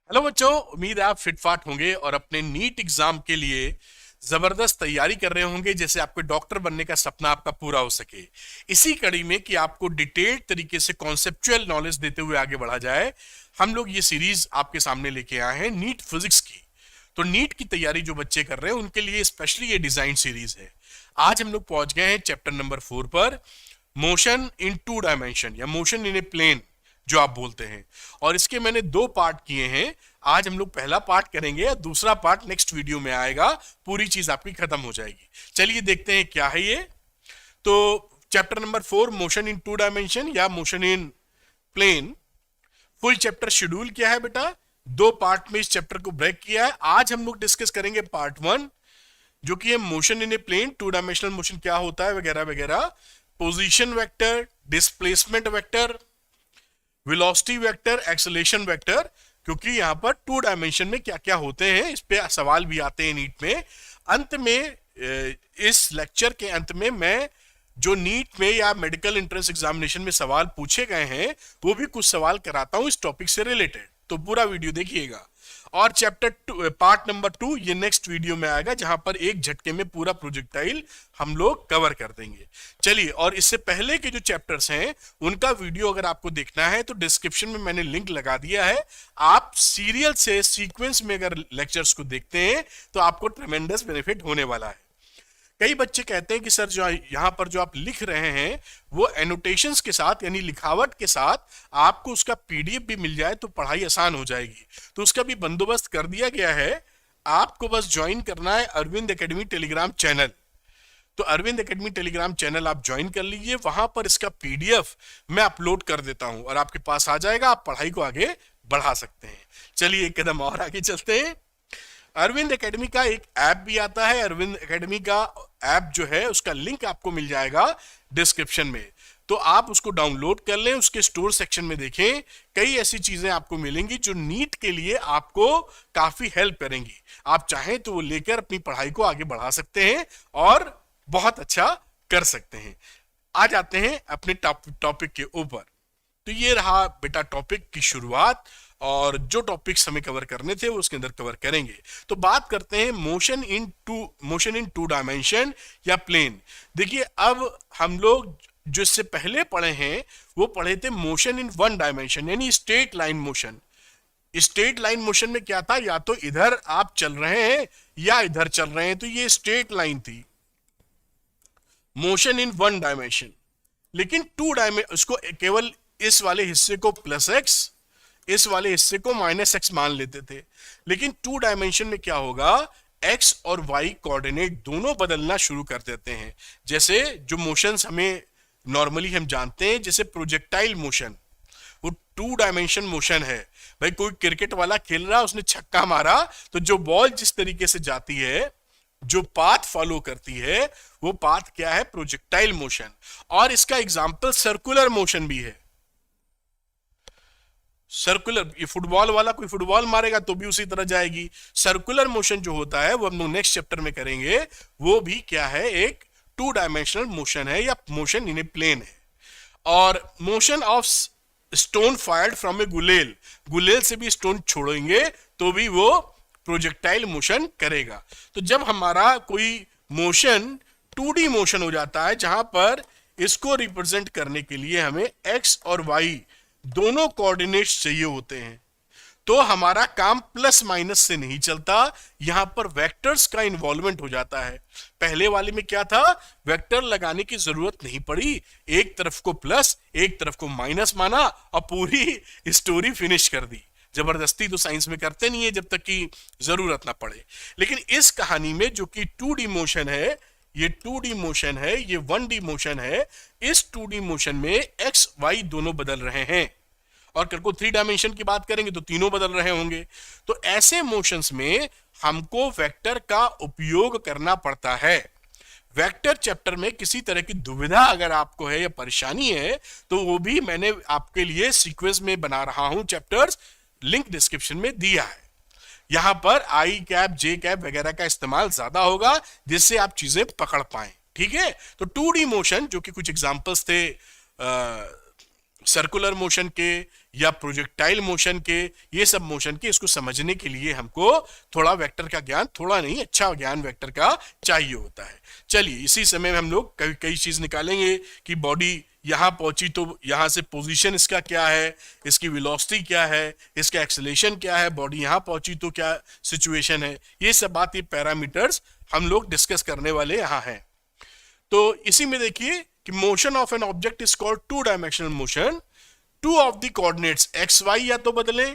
Hello बच्चों, उम्मीद है आप फिट फाट होंगे और अपने नीट एग्जाम के लिए जबरदस्त तैयारी कर रहे होंगे, जैसे आपके डॉक्टर बनने का सपना आपका पूरा हो सके। इसी कड़ी में कि आपको डिटेल्ड तरीके से कॉन्सेप्चुअल नॉलेज देते हुए आगे बढ़ा जाए, हम लोग ये सीरीज आपके सामने लेके आए हैं नीट फिजिक्स की। तो नीट की तैयारी जो बच्चे कर रहे हैं उनके लिए स्पेशली ये डिजाइन सीरीज है। आज हम लोग पहुंच गए हैं चैप्टर नंबर 4 पर, मोशन इन टू डायमेंशन या मोशन इन ए प्लेन जो आप बोलते हैं। और इसके मैंने दो पार्ट किए हैं। आज हम लोग पहला पार्ट करेंगे, दूसरा पार्ट नेक्स्ट वीडियो में आएगा, पूरी चीज आपकी खत्म हो जाएगी। चलिए देखते हैं क्या है ये। तो chapter number 4 motion in two dimension या motion in plane, full chapter schedule किया है बेटा, दो पार्ट में इस चैप्टर को ब्रेक किया है। आज हम लोग डिस्कस करेंगे पार्ट 1, जो कि है motion in a plane, two dimensional motion क्या होता है वगैरह वगैरह, position vector, displacement vector, velocity vector, acceleration vector. क्योंकि यहां पर टू डायमेंशन में क्या क्या होते हैं इस पे सवाल भी आते हैं नीट में। अंत में इस लेक्चर के अंत में मैं जो नीट में या मेडिकल एंट्रेंस एग्जामिनेशन में सवाल पूछे गए हैं वो भी कुछ सवाल कराता हूं इस टॉपिक से रिलेटेड, तो पूरा वीडियो देखिएगा। और चैप्टर 2 पार्ट नंबर 2 ये नेक्स्ट वीडियो में आएगा, जहां पर एक झटके में पूरा प्रोजेक्टाइल हम लोग कवर कर देंगे। चलिए, और इससे पहले के जो चैप्टर्स हैं उनका वीडियो अगर आपको देखना है तो डिस्क्रिप्शन में मैंने लिंक लगा दिया है। आप सीरियल से सीक्वेंस में अगर लेक्चर्स को देखते हैं तो आपको ट्रेमेंडस बेनिफिट होने वाला है। कई बच्चे कहते हैं कि सर जो यहाँ पर जो आप लिख रहे हैं वो एनोटेशंस के साथ यानी लिखावट के साथ आपको उसका पीडीएफ भी मिल जाए तो पढ़ाई आसान हो जाएगी। तो उसका भी बंदोबस्त कर दिया गया है। आपको बस ज्वाइन करना है अरविंद एकेडमी टेलीग्राम चैनल। तो अरविंद एकेडमी टेलीग्राम चैनल आप ज्वाइन कर लीजिए, वहां पर इसका पीडीएफ मैं अपलोड कर देता हूं और आपके पास आ जाएगा, आप पढ़ाई को आगे बढ़ा सकते हैं। चलिए एक कदम और आगे चलते हैं। अरविंद एकेडमी का एक ऐप भी आता है। अरविंद एकेडमी का ऐप जो है उसका लिंक आपको मिल जाएगा डिस्क्रिप्शन में, तो आप उसको डाउनलोड कर लें। उसके स्टोर सेक्शन में देखें, कई ऐसी चीजें आपको मिलेंगी जो नीट के लिए आपको काफी हेल्प करेंगी। आप चाहें तो वो लेकर अपनी पढ़ाई को आगे बढ़ा सकते हैं और बहुत अच्छा कर सकते हैं। आ जाते हैं अपने टॉपिक के ऊपर। तो ये रहा बेटा टॉपिक की शुरुआत, और जो टॉपिक्स हमें कवर करने थे वो उसके अंदर कवर करेंगे। तो बात करते हैं मोशन इन टू डायमेंशन या प्लेन। देखिए, अब हम लोग जो इससे पहले पढ़े हैं वो पढ़े थे मोशन इन वन डायमेंशन यानी straight line motion. Straight line motion में क्या था, या तो इधर आप चल रहे हैं या इधर चल रहे हैं, तो ये स्ट्रेट लाइन थी मोशन इन वन डायमेंशन। लेकिन टू डायमेंशन उसको केवल इस वाले हिस्से को प्लस एक्स, इस वाले हिस्से को माइनस एक्स मान लेते थे। लेकिन टू डायमेंशन में क्या होगा, एक्स और वाई कोऑर्डिनेट दोनों बदलना शुरू कर देते हैं। जैसे जो मोशंस हमें नॉर्मली हम जानते हैं, जैसे प्रोजेक्टाइल मोशन, वो टू डायमेंशन मोशन है। भाई कोई क्रिकेट वाला खेल रहा, उसने छक्का मारा तो जो बॉल जिस तरीके से जाती है, जो पाथ फॉलो करती है, वो पाथ क्या है, प्रोजेक्टाइल मोशन। और इसका एग्जांपल सर्कुलर मोशन भी है। सर्कुलर, ये फुटबॉल वाला कोई फुटबॉल मारेगा तो भी उसी तरह जाएगी। सर्कुलर मोशन जो होता है वो हम लोग नेक्स्ट चैप्टर में करेंगे, वो भी क्या है, एक टू डायमेंशनल मोशन है या मोशन इन ए प्लेन है। और motion of stone fired from a गुलेल, गुलेल से भी स्टोन छोड़ेंगे तो भी वो प्रोजेक्टाइल मोशन करेगा। तो जब हमारा कोई मोशन 2D मोशन हो जाता है, जहां पर इसको रिप्रेजेंट करने के लिए हमें एक्स और वाई दोनों कोऑर्डिनेट्स चाहिए होते हैं, तो हमारा काम प्लस माइनस से नहीं चलता, यहां पर वेक्टर्स का इन्वॉल्वमेंट हो जाता है। पहले वाले में क्या था, वेक्टर लगाने की जरूरत नहीं पड़ी, एक तरफ को प्लस एक तरफ को माइनस माना और पूरी स्टोरी फिनिश कर दी। जबरदस्ती तो साइंस में करते नहीं है जब तक कि जरूरत ना पड़े। लेकिन इस कहानी में जो कि 2D मोशन है, ये 2D मोशन है, ये 1D मोशन है। इस 2D मोशन में एक्स वाई दोनों बदल रहे हैं, और कल को 3 डायमेंशन की बात करेंगे तो तीनों बदल रहे होंगे। तो ऐसे मोशंस में हमको वेक्टर का उपयोग करना पड़ता है। वेक्टर चैप्टर में किसी तरह की दुविधा अगर आपको है या परेशानी है तो वो भी मैंने आपके लिए सीक्वेंस में बना रहा हूं चैप्टर्स, लिंक डिस्क्रिप्शन में दिया है। यहां पर आई कैप जे कैप वगैरह का इस्तेमाल ज्यादा होगा जिससे आप चीजें पकड़ पाए, ठीक है। तो 2D मोशन जो कि कुछ एग्जांपल्स थे सर्कुलर मोशन के या प्रोजेक्टाइल मोशन के, ये सब मोशन के, इसको समझने के लिए हमको थोड़ा वेक्टर का ज्ञान, थोड़ा नहीं अच्छा ज्ञान वेक्टर का चाहिए होता है। चलिए इसी समय में हम लोग कई चीज निकालेंगे कि बॉडी यहां पहुंची तो यहां से पोजीशन इसका क्या है, इसकी वेलोसिटी क्या है, इसका एक्सेलरेशन क्या है, बॉडी यहां पहुंची तो क्या सिचुएशन है, ये सब बात, ये पैरामीटर्स हम लोग डिस्कस करने वाले यहां हैं। तो इसी में देखिए कि motion of an object is called two dimensional motion. Two of the coordinates x y या तो बदले,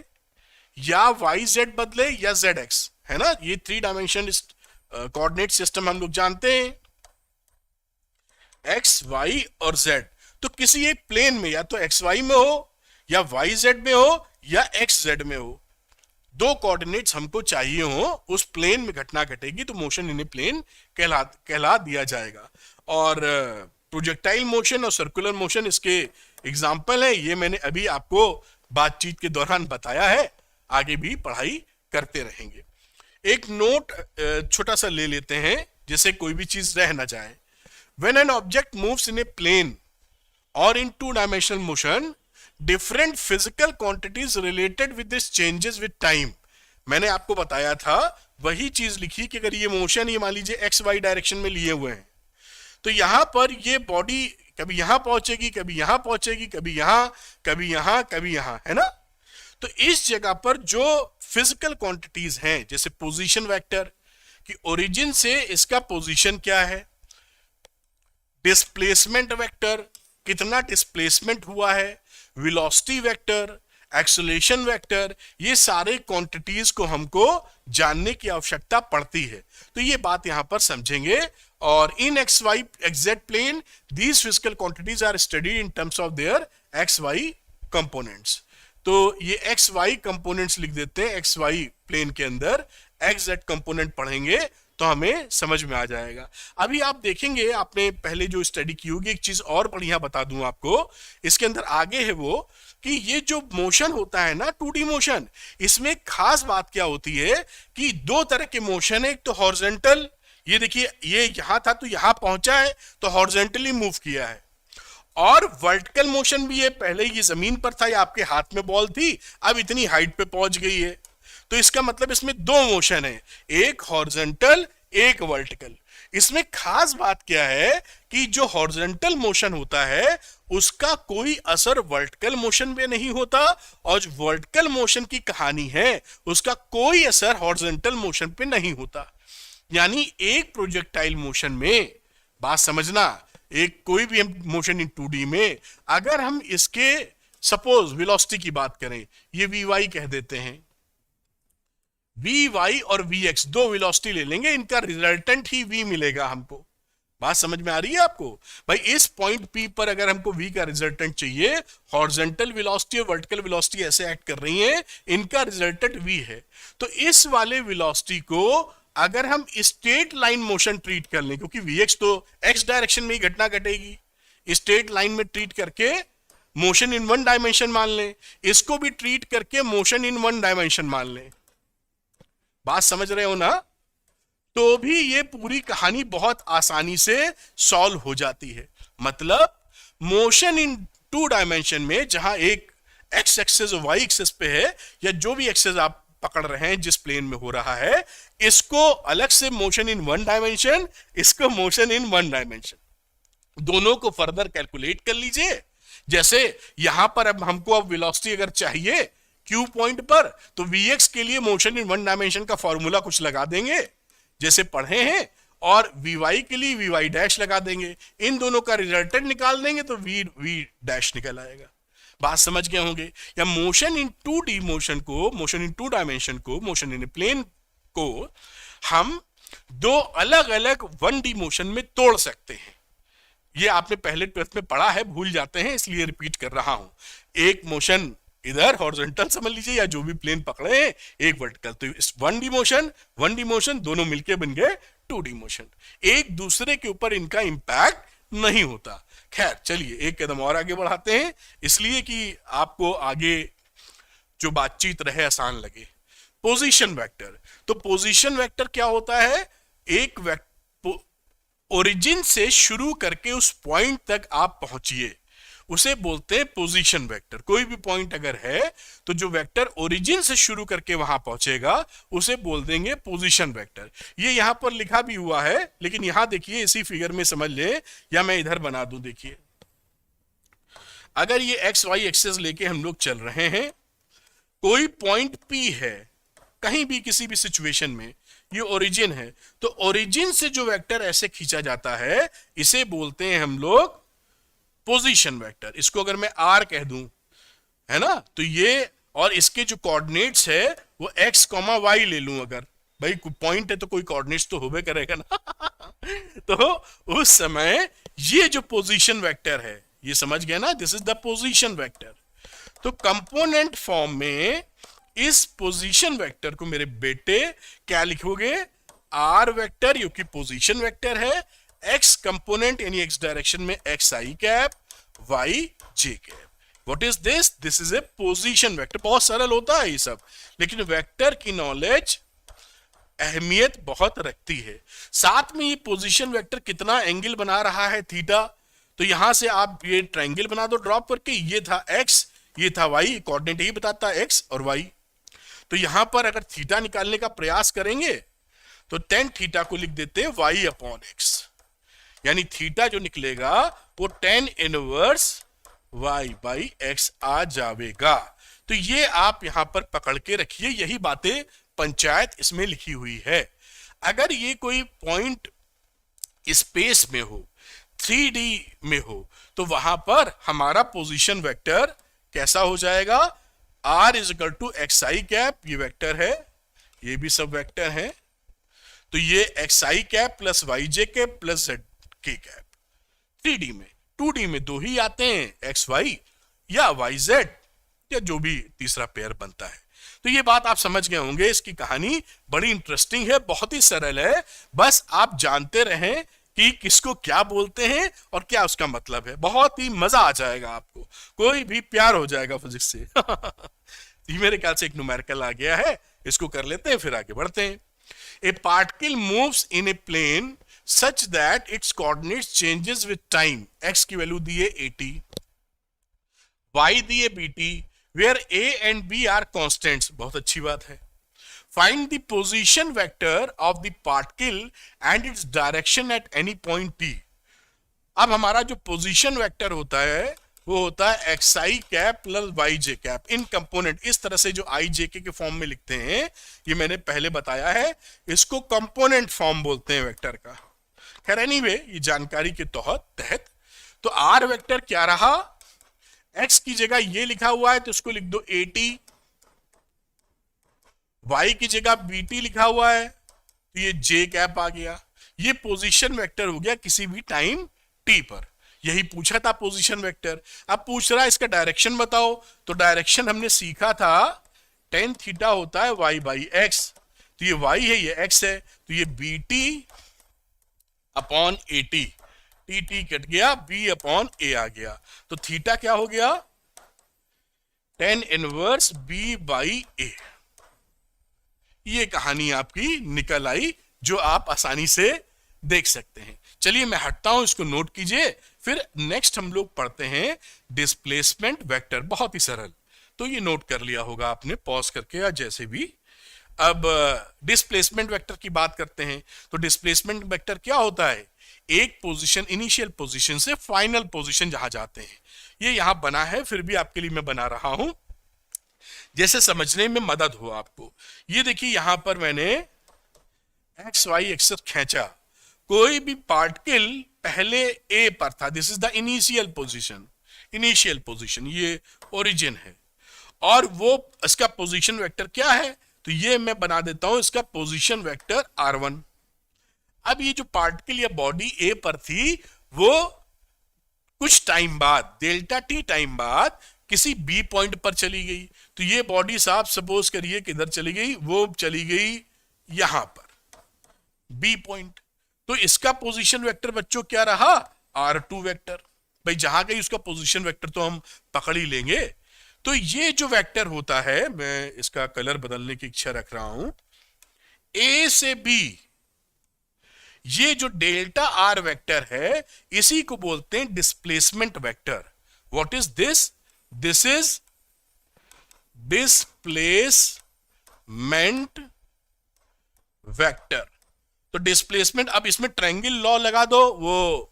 या वाई जेड बदले, या जेड एक्स, है ना, ये 3 डायमेंशन कोऑर्डिनेट सिस्टम हम लोग जानते हैं, एक्स वाई और जेड। तो किसी एक प्लेन में या तो एक्स वाई में हो, या वाई जेड में हो, या एक्स जेड में हो, 2 कोऑर्डिनेट्स हमको चाहिए हो, उस प्लेन में घटना घटेगी तो मोशन इन ए प्लेन कहला दिया जाएगा। और प्रोजेक्टाइल मोशन और सर्कुलर मोशन इसके एग्जाम्पल है, ये मैंने अभी आपको बातचीत के दौरान बताया है, आगे भी पढ़ाई करते रहेंगे। एक नोट छोटा सा ले लेते हैं जिससे कोई भी चीज रह ना जाए। When an object moves in a plane or in 2-dimensional motion, different physical quantities related with this changes with time। मैंने आपको बताया था, वही चीज लिखी कि अगर ये मोशन, ये मान लीजिए एक्स वाई डायरेक्शन में लिए हुए हैं, तो यहां पर ये बॉडी कभी यहां पहुंचेगी, कभी यहां पहुंचेगी, कभी यहां, कभी यहां, कभी यहां, है ना। तो इस जगह पर जो फिजिकल क्वांटिटीज हैं, जैसे पोजीशन वेक्टर कि ओरिजिन से इसका पोजीशन क्या है, डिस्प्लेसमेंट वेक्टर कितना डिस्प्लेसमेंट हुआ है, वेलोसिटी वेक्टर, एक्सेलरेशन वेक्टर, ये सारे क्वांटिटीज को हमको जानने की आवश्यकता पड़ती है। तो ये बात यहां पर समझेंगे। और in x Y exact plane these physical quantities are studied in terms of their X Y components. तो ये एक्स वाई कंपोनेंट्स लिख देते हैं, एक्स वाई प्लेन के अंदर एक्जेक्ट कंपोनेंट पढ़ेंगे तो हमें समझ में आ जाएगा। अभी आप देखेंगे, आपने पहले जो स्टडी की होगी, एक चीज और बढ़िया बता दूं आपको, इसके अंदर आगे है वो कि ये जो मोशन होता है ना 2D मोशन, इसमें खास बात क्या होती है कि 2 तरह के मोशन है। एक तो हॉरिजॉन्टल, ये देखिए ये यहां था तो यहां पहुंचा है तो हॉरिजॉन्टली मूव किया है, और वर्टिकल मोशन भी है, पहले ये जमीन पर था या आपके हाथ में बॉल थी, अब इतनी हाइट पे पहुंच गई है। तो इसका मतलब इसमें 2 मोशन है, एक हॉरिजॉन्टल एक वर्टिकल। इसमें खास बात क्या है कि जो हॉरिजॉन्टल मोशन होता है उसका कोई असर वर्टिकल मोशन पे नहीं होता, और जो वर्टिकल मोशन की कहानी है उसका कोई असर हॉरिजॉन्टल मोशन पे नहीं होता। यानी एक प्रोजेक्टाइल मोशन में, बात समझना, एक कोई भी मोशन इन 2D में अगर हम इसके सपोज वेलोसिटी की बात करें, ये वी कह देते हैं, वी और वी एक्स 2 वेलोसिटी ले लेंगे, इनका रिजल्टेंट ही वी मिलेगा हमको। बात समझ में आ रही है आपको भाई। इस पॉइंट पी पर अगर हमको वी का रिजल्टेंट चाहिए, हॉरिजॉन्टल वेलोसिटी और वर्टिकल वेलोसिटी ऐसे एक्ट कर रही हैं, इनका रिजल्टेंट वी है। तो इस वाले वेलोसिटी को अगर हम स्ट्रेट लाइन मोशन ट्रीट कर लें, क्योंकि वी एक्स तो एक्स डायरेक्शन में ही घटना घटेगी, स्ट्रेट लाइन में ट्रीट करके मोशन इन 1 डायमेंशन मान लें, इसको भी ट्रीट करके मोशन इन 1 डायमेंशन मान लें। बात समझ रहे हो ना। तो भी ये पूरी कहानी बहुत आसानी से सॉल्व हो जाती है। मतलब मोशन इन 2 डायमेंशन में जहां एक एक्स एक्सेस और वाई एक्सेस पे है, या जो भी एक्सेस आप पकड़ रहे हैं जिस प्लेन में हो रहा है, इसको अलग से मोशन इन 1 डायमेंशन, इसको मोशन इन 1 डायमेंशन, दोनों को फर्दर कैलकुलेट कर लीजिए। जैसे यहां पर अब हमको अब वेलोसिटी अगर चाहिए क्यू पॉइंट पर, तो वीएक्स के लिए मोशन इन 1 डायमेंशन का फॉर्मूला कुछ लगा देंगे जैसे पढ़े हैं, और वी के लिए वी डैश लगा देंगे, इन दोनों का रिजल्टेंट निकाल देंगे तो वी डैश निकल आएगा। बात समझ गए होंगे। या मोशन इन 2D मोशन को, मोशन इन 2 डायमेंशन को, मोशन इन प्लेन को हम 2 अलग अलग 1D मोशन में तोड़ सकते हैं। ये आपने पहले ट्वेल्थ में पढ़ा है, भूल जाते हैं इसलिए रिपीट कर रहा हूं। एक मोशन इधर हॉरिजॉन्टल समझ लीजिए, या जो भी प्लेन पकड़े हैं, एक वर्टिकल, तो इस 1D मोशन दोनों मिलके बन गए 2D मोशन। एक दूसरे के ऊपर इनका इंपैक्ट नहीं होता। खैर चलिए एक कदम और आगे बढ़ाते हैं, इसलिए कि आपको आगे जो बातचीत रहे आसान लगे। Position vector. तो पोजीशन वेक्टर क्या होता है? एक ओरिजिन से शुरू करके उस पॉइंट तक आप पहुंचिए, उसे बोलते हैं पोजीशन वेक्टर। कोई भी पॉइंट अगर है तो जो वेक्टर ओरिजिन से शुरू करके वहां पहुंचेगा उसे बोल देंगे पोजीशन वेक्टर। ये यहां पर लिखा भी हुआ है, लेकिन यहां देखिए इसी फिगर में समझ ले, या मैं इधर बना दूं। देखिए अगर ये एक्स वाई एक्सेस लेके हम लोग चल रहे हैं, कोई पॉइंट पी है कहीं भी किसी भी सिचुएशन में, ये ओरिजिन है, तो ओरिजिन से जो वेक्टर ऐसे खींचा जाता है इसे बोलते हैं हम लोग पोजीशन वेक्टर। इसको अगर मैं आर कह दूं, है ना, तो ये, और इसके जो कोऑर्डिनेट्स है वो एक्स कॉमा वाई ले लूं, अगर भाई पॉइंट है तो कोई कोऑर्डिनेट्स तो होबे करेगा ना तो उस समय ये जो पोजीशन वेक्टर है, ये समझ गए ना, this is the position vector. तो कंपोनेंट फॉर्म में इस पोजीशन वेक्टर को मेरे बेटे क्या लिखोगे, आर वेक्टर, जो कि पोजीशन वेक्टर है, एक्स कंपोनेंट यानी एक्स डायरेक्शन में x I cap, y J cap. What is this? This is a position vector. बहुत सरल होता है ये सब, लेकिन वेक्टर की नॉलेज अहमियत बहुत रखती है। साथ में ये पोजीशन वेक्टर कितना एंगल बना रहा है, थीटा, तो यहां से आप ये ट्रायंगल बना दो ड्रॉप करके, ये था एक्स, ये था वाई, कोऑर्डिनेट यही बताता है एक्स और वाई। तो यहां पर अगर थीटा निकालने का प्रयास करेंगे तो टेन थीटा को लिख देते हैं वाई अपॉन एक्स, यानी थीटा जो निकलेगा वो tan inverse Y by X आ जाएगा। तो ये आप यहां पर पकड़ के रखिए, यही बातें पंचायत इसमें लिखी हुई है। अगर ये कोई पॉइंट स्पेस में हो, 3D में हो, तो वहां पर हमारा पोजीशन वेक्टर कैसा हो जाएगा, r is equal to x I cap, ये वेक्टर है, ये भी सब वेक्टर है, तो ये एक्स आई कैप प्लस वाई जे cap plus z k cap. 3D में, 2D में दो ही आते हैं, एक्स वाई या वाई जेड, या जो भी तीसरा पेयर बनता है। तो ये बात आप समझ गए होंगे। इसकी कहानी बड़ी इंटरेस्टिंग है, बहुत ही सरल है, बस आप जानते रहें कि किसको क्या बोलते हैं और क्या उसका मतलब है, बहुत ही मजा आ जाएगा आपको, कोई भी प्यार हो जाएगा फिजिक्स से ये मेरे ख्याल से एक न्यूमेरिकल आ गया है, इसको कर लेते हैं फिर आगे बढ़ते हैं। A particle moves in a plane such that its coordinates changes with time. X की वैल्यू दी है 80, वाई दी है b t, where a and b are constants. बहुत अच्छी बात है। Find the position vector of the particle and its direction at any point t। अब हमारा जो पोजीशन वेक्टर होता है वो होता है एक्स आई कैप प्लस वाई जे कैप इन कंपोनेंट। इस तरह से जो आई जे के फॉर्म में लिखते हैं, ये मैंने पहले बताया है, इसको कंपोनेंट फॉर्म बोलते हैं वेक्टर का। खैर एनीवे, ये जानकारी के तहत तो आर वेक्टर क्या रहा, एक्स की जगह ये लिखा हुआ है तो इसको लिख दो 80, y की जगह bt लिखा हुआ है तो ये j कैप आ गया। ये पोजीशन वेक्टर हो गया किसी भी टाइम t पर। यही पूछा था पोजीशन वेक्टर। अब पूछ रहा है इसका डायरेक्शन बताओ, तो डायरेक्शन हमने सीखा था tan थीटा होता है y बाई एक्स, तो ये y है ये x है, तो ये bt upon at, tt cut गया, b अपॉन a आ गया, तो थीटा क्या हो गया, tan inverse b by a। ये कहानी आपकी निकल आई जो आप आसानी से देख सकते हैं। चलिए मैं हटता हूं, इसको नोट कीजिए, फिर नेक्स्ट हम लोग पढ़ते हैं डिस्प्लेसमेंट वेक्टर। बहुत ही सरल, तो ये नोट कर लिया होगा आपने पॉज करके या जैसे भी। अब डिस्प्लेसमेंट वेक्टर की बात करते हैं। तो डिस्प्लेसमेंट वेक्टर क्या होता है, एक पोजीशन, इनिशियल पोजीशन से फाइनल पोजीशन जहां जाते हैं। ये यहां बना है, फिर भी आपके लिए मैं बना रहा हूं जैसे समझने में मदद हो आपको। ये देखिए यहां पर मैंने एक्स वाई एक्सेस खींचा, कोई भी पार्टिकल पहले ए पर था, this is the initial position, initial position, ये ओरिजिन है, और वो इसका पोजीशन वेक्टर क्या है, तो ये मैं बना देता हूं इसका पोजीशन वेक्टर r1। अब ये जो पार्टिकल या बॉडी ए पर थी वो कुछ टाइम बाद, डेल्टा टी टाइम बाद किसी बी पॉइंट पर चली गई, तो ये बॉडी साहब सपोज करिए किधर चली गई, वो चली गई यहां पर बी पॉइंट, तो इसका पोजीशन वेक्टर बच्चों क्या रहा, r2 वेक्टर। भाई जहां गई उसका पोजीशन वेक्टर तो हम पकड़ ही लेंगे। तो ये जो वेक्टर होता है, मैं इसका कलर बदलने की इच्छा रख रहा हूं, ए से बी, ये जो डेल्टा आर वेक्टर है इसी को बोलते हैं displacement vector. What is this? This is displacement vector. तो डिस्प्लेसमेंट, अब इसमें ट्रायंगल लॉ लगा दो वो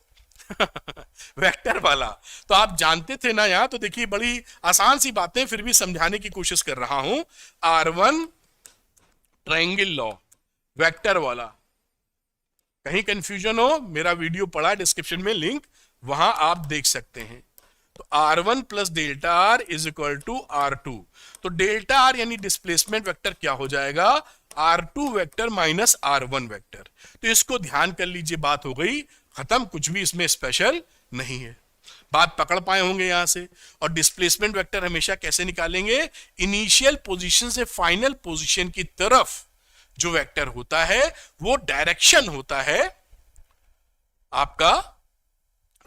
वेक्टर वाला, तो आप जानते थे ना यहां। तो देखिए बड़ी आसान सी बातें फिर भी समझाने की कोशिश कर रहा हूं। R1 ट्रायंगल लॉ वेक्टर वाला, कहीं कंफ्यूजन हो मेरा वीडियो पड़ा डिस्क्रिप्शन में लिंक, वहां आप देख सकते हैं। तो R1 plus delta r is equal to R2। तो डेल्टा आर यानी डिस्प्लेसमेंट वेक्टर क्या हो जाएगा? R2 vector minus R1 vector. तो इसको ध्यान कर लीजिए, बात हो गई खत्म, कुछ भी इसमें स्पेशल नहीं है। बात पकड़ पाए होंगे यहां से। और डिस्प्लेसमेंट वेक्टर हमेशा कैसे निकालेंगे? इनिशियल पोजीशन से फाइनल पोजीशन की तरफ जो वेक्टर होता है वो डायरेक्शन होता है आपका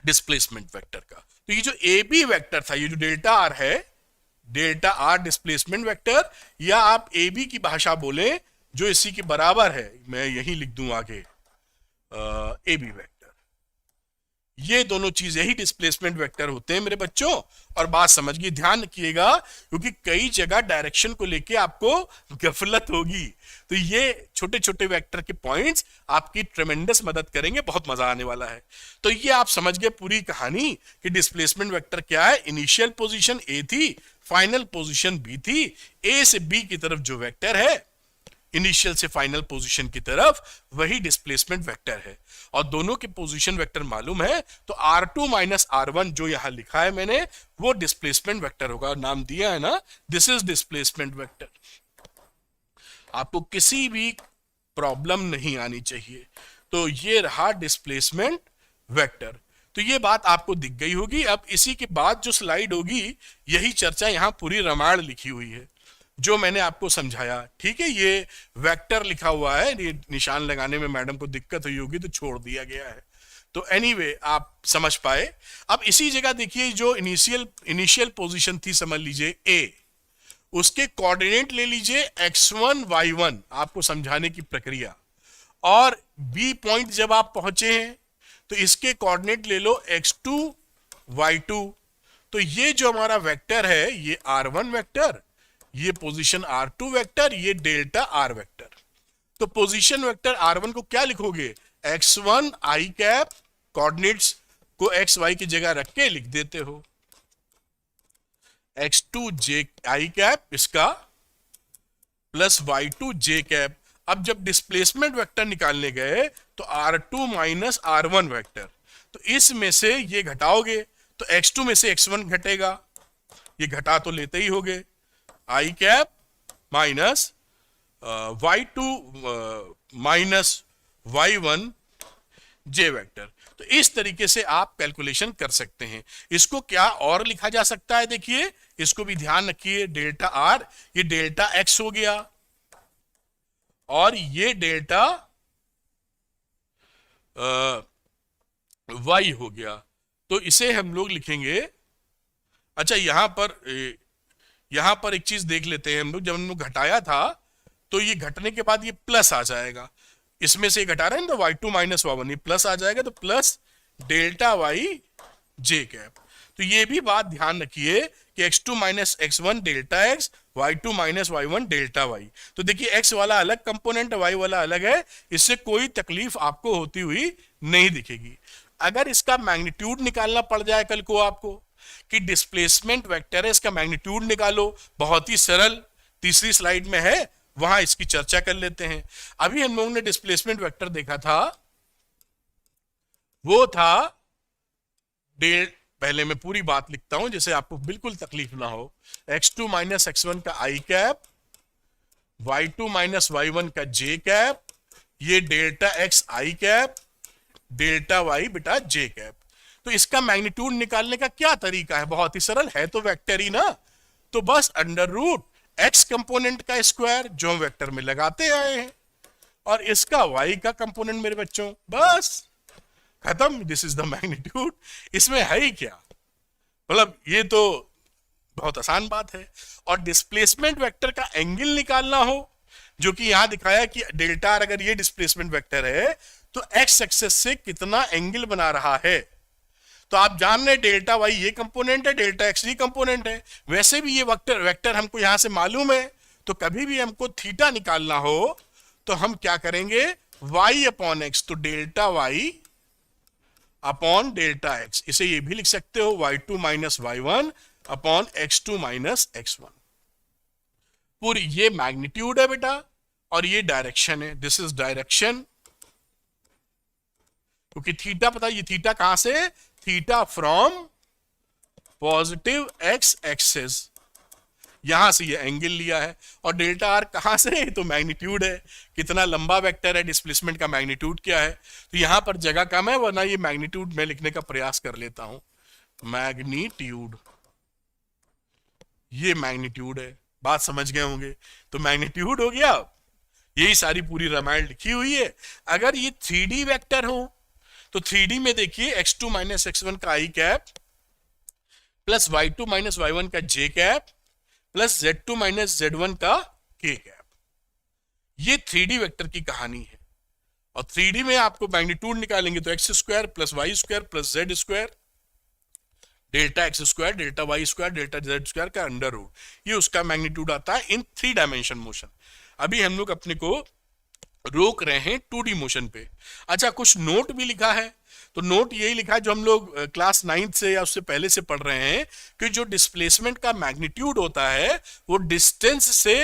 डिस्प्लेसमेंट वेक्टर का। तो ये जो ए बी वेक्टर था, ये जो डेल्टा आर है, डेल्टा आर डिस्प्लेसमेंट वेक्टर, या आप ए बी की भाषा बोले जो इसी के बराबर है, मैं यही लिख दूं आगे ए बी वेक्टर। ये दोनों चीजें ही डिस्प्लेसमेंट वेक्टर होते हैं मेरे बच्चों। और बात समझिए, ध्यान रखिएगा, क्योंकि कई जगह डायरेक्शन को लेके आपको गफलत होगी। तो ये छोटे छोटे वेक्टर के पॉइंट्स आपकी ट्रेमेंडस मदद करेंगे, बहुत मजा आने वाला है। तो ये आप समझ गए पूरी कहानी कि डिस्प्लेसमेंट वेक्टर क्या है। इनिशियल पोजीशन ए थी, फाइनल पोजीशन बी थी। ए से बी की तरफ जो वेक्टर है इनिशियल से फाइनल पोजीशन की तरफ, वही डिस्प्लेसमेंट वेक्टर है। और दोनों के पोजीशन वेक्टर मालूम है, तो R2 माइनस R1 जो यहां लिखा है मैंने, वो डिस्प्लेसमेंट वेक्टर होगा। नाम दिया है ना, दिस इज डिस्प्लेसमेंट वेक्टर। आपको किसी भी प्रॉब्लम नहीं आनी चाहिए। तो ये रहा डिस्प्लेसमेंट वेक्टर। तो ये बात आपको दिख गई होगी। अब इसी के बाद जो स्लाइड होगी, यही चर्चा यहां पूरी रामायण लिखी हुई है जो मैंने आपको समझाया। ठीक है, ये वेक्टर लिखा हुआ है, ये निशान लगाने में मैडम को दिक्कत हुई होगी तो छोड़ दिया गया है। तो एनीवे आप समझ पाए। अब इसी जगह देखिए, जो इनिशियल पोजीशन थी, समझ लीजिए ए, उसके कोऑर्डिनेट ले लीजिए x1 y1, आपको समझाने की प्रक्रिया। और बी पॉइंट जब आप पहुंचे हैं तो इसके कोऑर्डिनेट ले लो x2 y2। तो ये जो हमारा वेक्टर है, ये R1 वेक्टर, ये पोजीशन R2 वेक्टर, ये डेल्टा R वेक्टर। तो पोजीशन वेक्टर R1 को क्या लिखोगे? x1 i कैप, कोऑर्डिनेट्स को x y की जगह रख के लिख देते हो, x2 j i कैप इसका प्लस y2 j कैप। अब जब डिस्प्लेसमेंट वेक्टर निकालने गए तो R2 माइनस R1 वेक्टर, तो इसमें से ये घटाओगे तो x2 में से x1 घटेगा, ये घटा तो लेते ही होगे, I cap minus y2 minus y1 j vector. तो इस तरीके से आप कैलकुलेशन कर सकते हैं। इसको क्या और लिखा जा सकता है? देखिए, इसको भी ध्यान रखिए, डेल्टा आर, ये डेल्टा x हो गया और ये डेल्टा y हो गया। तो इसे हम लोग लिखेंगे, अच्छा यहां पर एक चीज देख लेते हैं हम लोग। जब हम लोग घटाया था तो ये घटने के बाद ये प्लस आ जाएगा, इसमें से घटा रहे हैं तो y2 माइनस y1, ये प्लस आ जाएगा, तो plus delta y j cap. तो ये भी बात ध्यान रखिए कि x2 minus x1 delta x, y2 minus y1 delta y। तो देखिए x वाला अलग कंपोनेंट है, y वाला अलग है, इससे कोई तकलीफ आपको होती हुई नहीं दिखेगी। अगर इसका मैग्नीट्यूड निकालना पड़ जाए कल को आपको कि डिस्प्लेसमेंट वेक्टर है, इसका मैग्नीट्यूड निकालो, बहुत ही सरल, तीसरी स्लाइड में है, वहां इसकी चर्चा कर लेते हैं। अभी हम लोगों ने डिस्प्लेसमेंट वेक्टर देखा था, वो था पहले मैं पूरी बात लिखता हूं जिससे आपको बिल्कुल तकलीफ ना हो। x2 माइनस x1 का i cap, y2 minus y1 का j कैप, ये delta x i cap, delta y बेटा j कैप। तो इसका मैग्नीट्यूड निकालने का क्या तरीका है? बहुत ही सरल है, तो वेक्टर ही ना, तो बस अंडर रूट x कंपोनेंट का स्क्वायर जो हम वेक्टर में लगाते आए हैं, और इसका y का कंपोनेंट मेरे बच्चों, बस खत्म। This is the magnitude. इसमें है ही क्या, मतलब ये तो बहुत आसान बात है। और डिस्प्लेसमेंट वेक्टर का एंगल निकालना हो, जो कि यहां दिखाया कि डेल्टा आर अगर ये डिस्प्लेसमेंट वेक्टर है तो एक्स एक्सेस से कितना एंगल बना रहा है, तो आप जान रहे डेल्टा वाई ये कंपोनेंट है, डेल्टा एक्स ये कंपोनेंट है। वैसे भी ये वेक्टर वेक्टर हमको यहां से मालूम है, तो कभी भी हमको थीटा निकालना हो तो हम क्या करेंगे, y अपॉन एक्स, तो delta Y upon delta x, इसे ये भी लिख सकते हो y2 minus y1 upon x2 minus x1। पूरी ये मैग्नीट्यूड है बेटा और ये डायरेक्शन है, दिस इज डायरेक्शन। क्योंकि थीटा पता, ये थीटा कहां से, theta from positive x axis, यहां से ये एंगल लिया है। और डेल्टा आर कहां से, तो मैग्नीट्यूड है, कितना लंबा वेक्टर है, डिस्प्लेसमेंट का मैग्नीट्यूड क्या है। तो यहां पर जगह कम है, वरना ये मैग्नीट्यूड में लिखने का प्रयास कर लेता हूं, मैग्नीट्यूड, ये मैग्नीट्यूड है, बात समझ गए होंगे। तो मैग्नीट्यूड हो गया, यही सारी पूरी रामायण लिखी हुई है। अगर ये 3D वेक्टर हो तो 3D में देखिए x2 माइनस x1 का i cap plus y2 minus y1 का j cap plus z2 minus z1 का k कैप, ये 3D वेक्टर की कहानी है। और 3D में आपको मैग्नीट्यूड निकालेंगे तो x square plus Y square plus z square, delta x square delta y square delta z square का अंडर रूट, ये उसका मैग्नीट्यूड आता है इन 3 डायमेंशन मोशन। अभी हम लोग अपने को रोक रहे हैं 2D मोशन पे। अच्छा, कुछ नोट भी लिखा है, तो नोट यही लिखा है जो हम लोग क्लास 9 से या उससे पहले से पढ़ रहे हैं कि जो डिस्प्लेसमेंट का मैग्नीट्यूड होता है वो डिस्टेंस से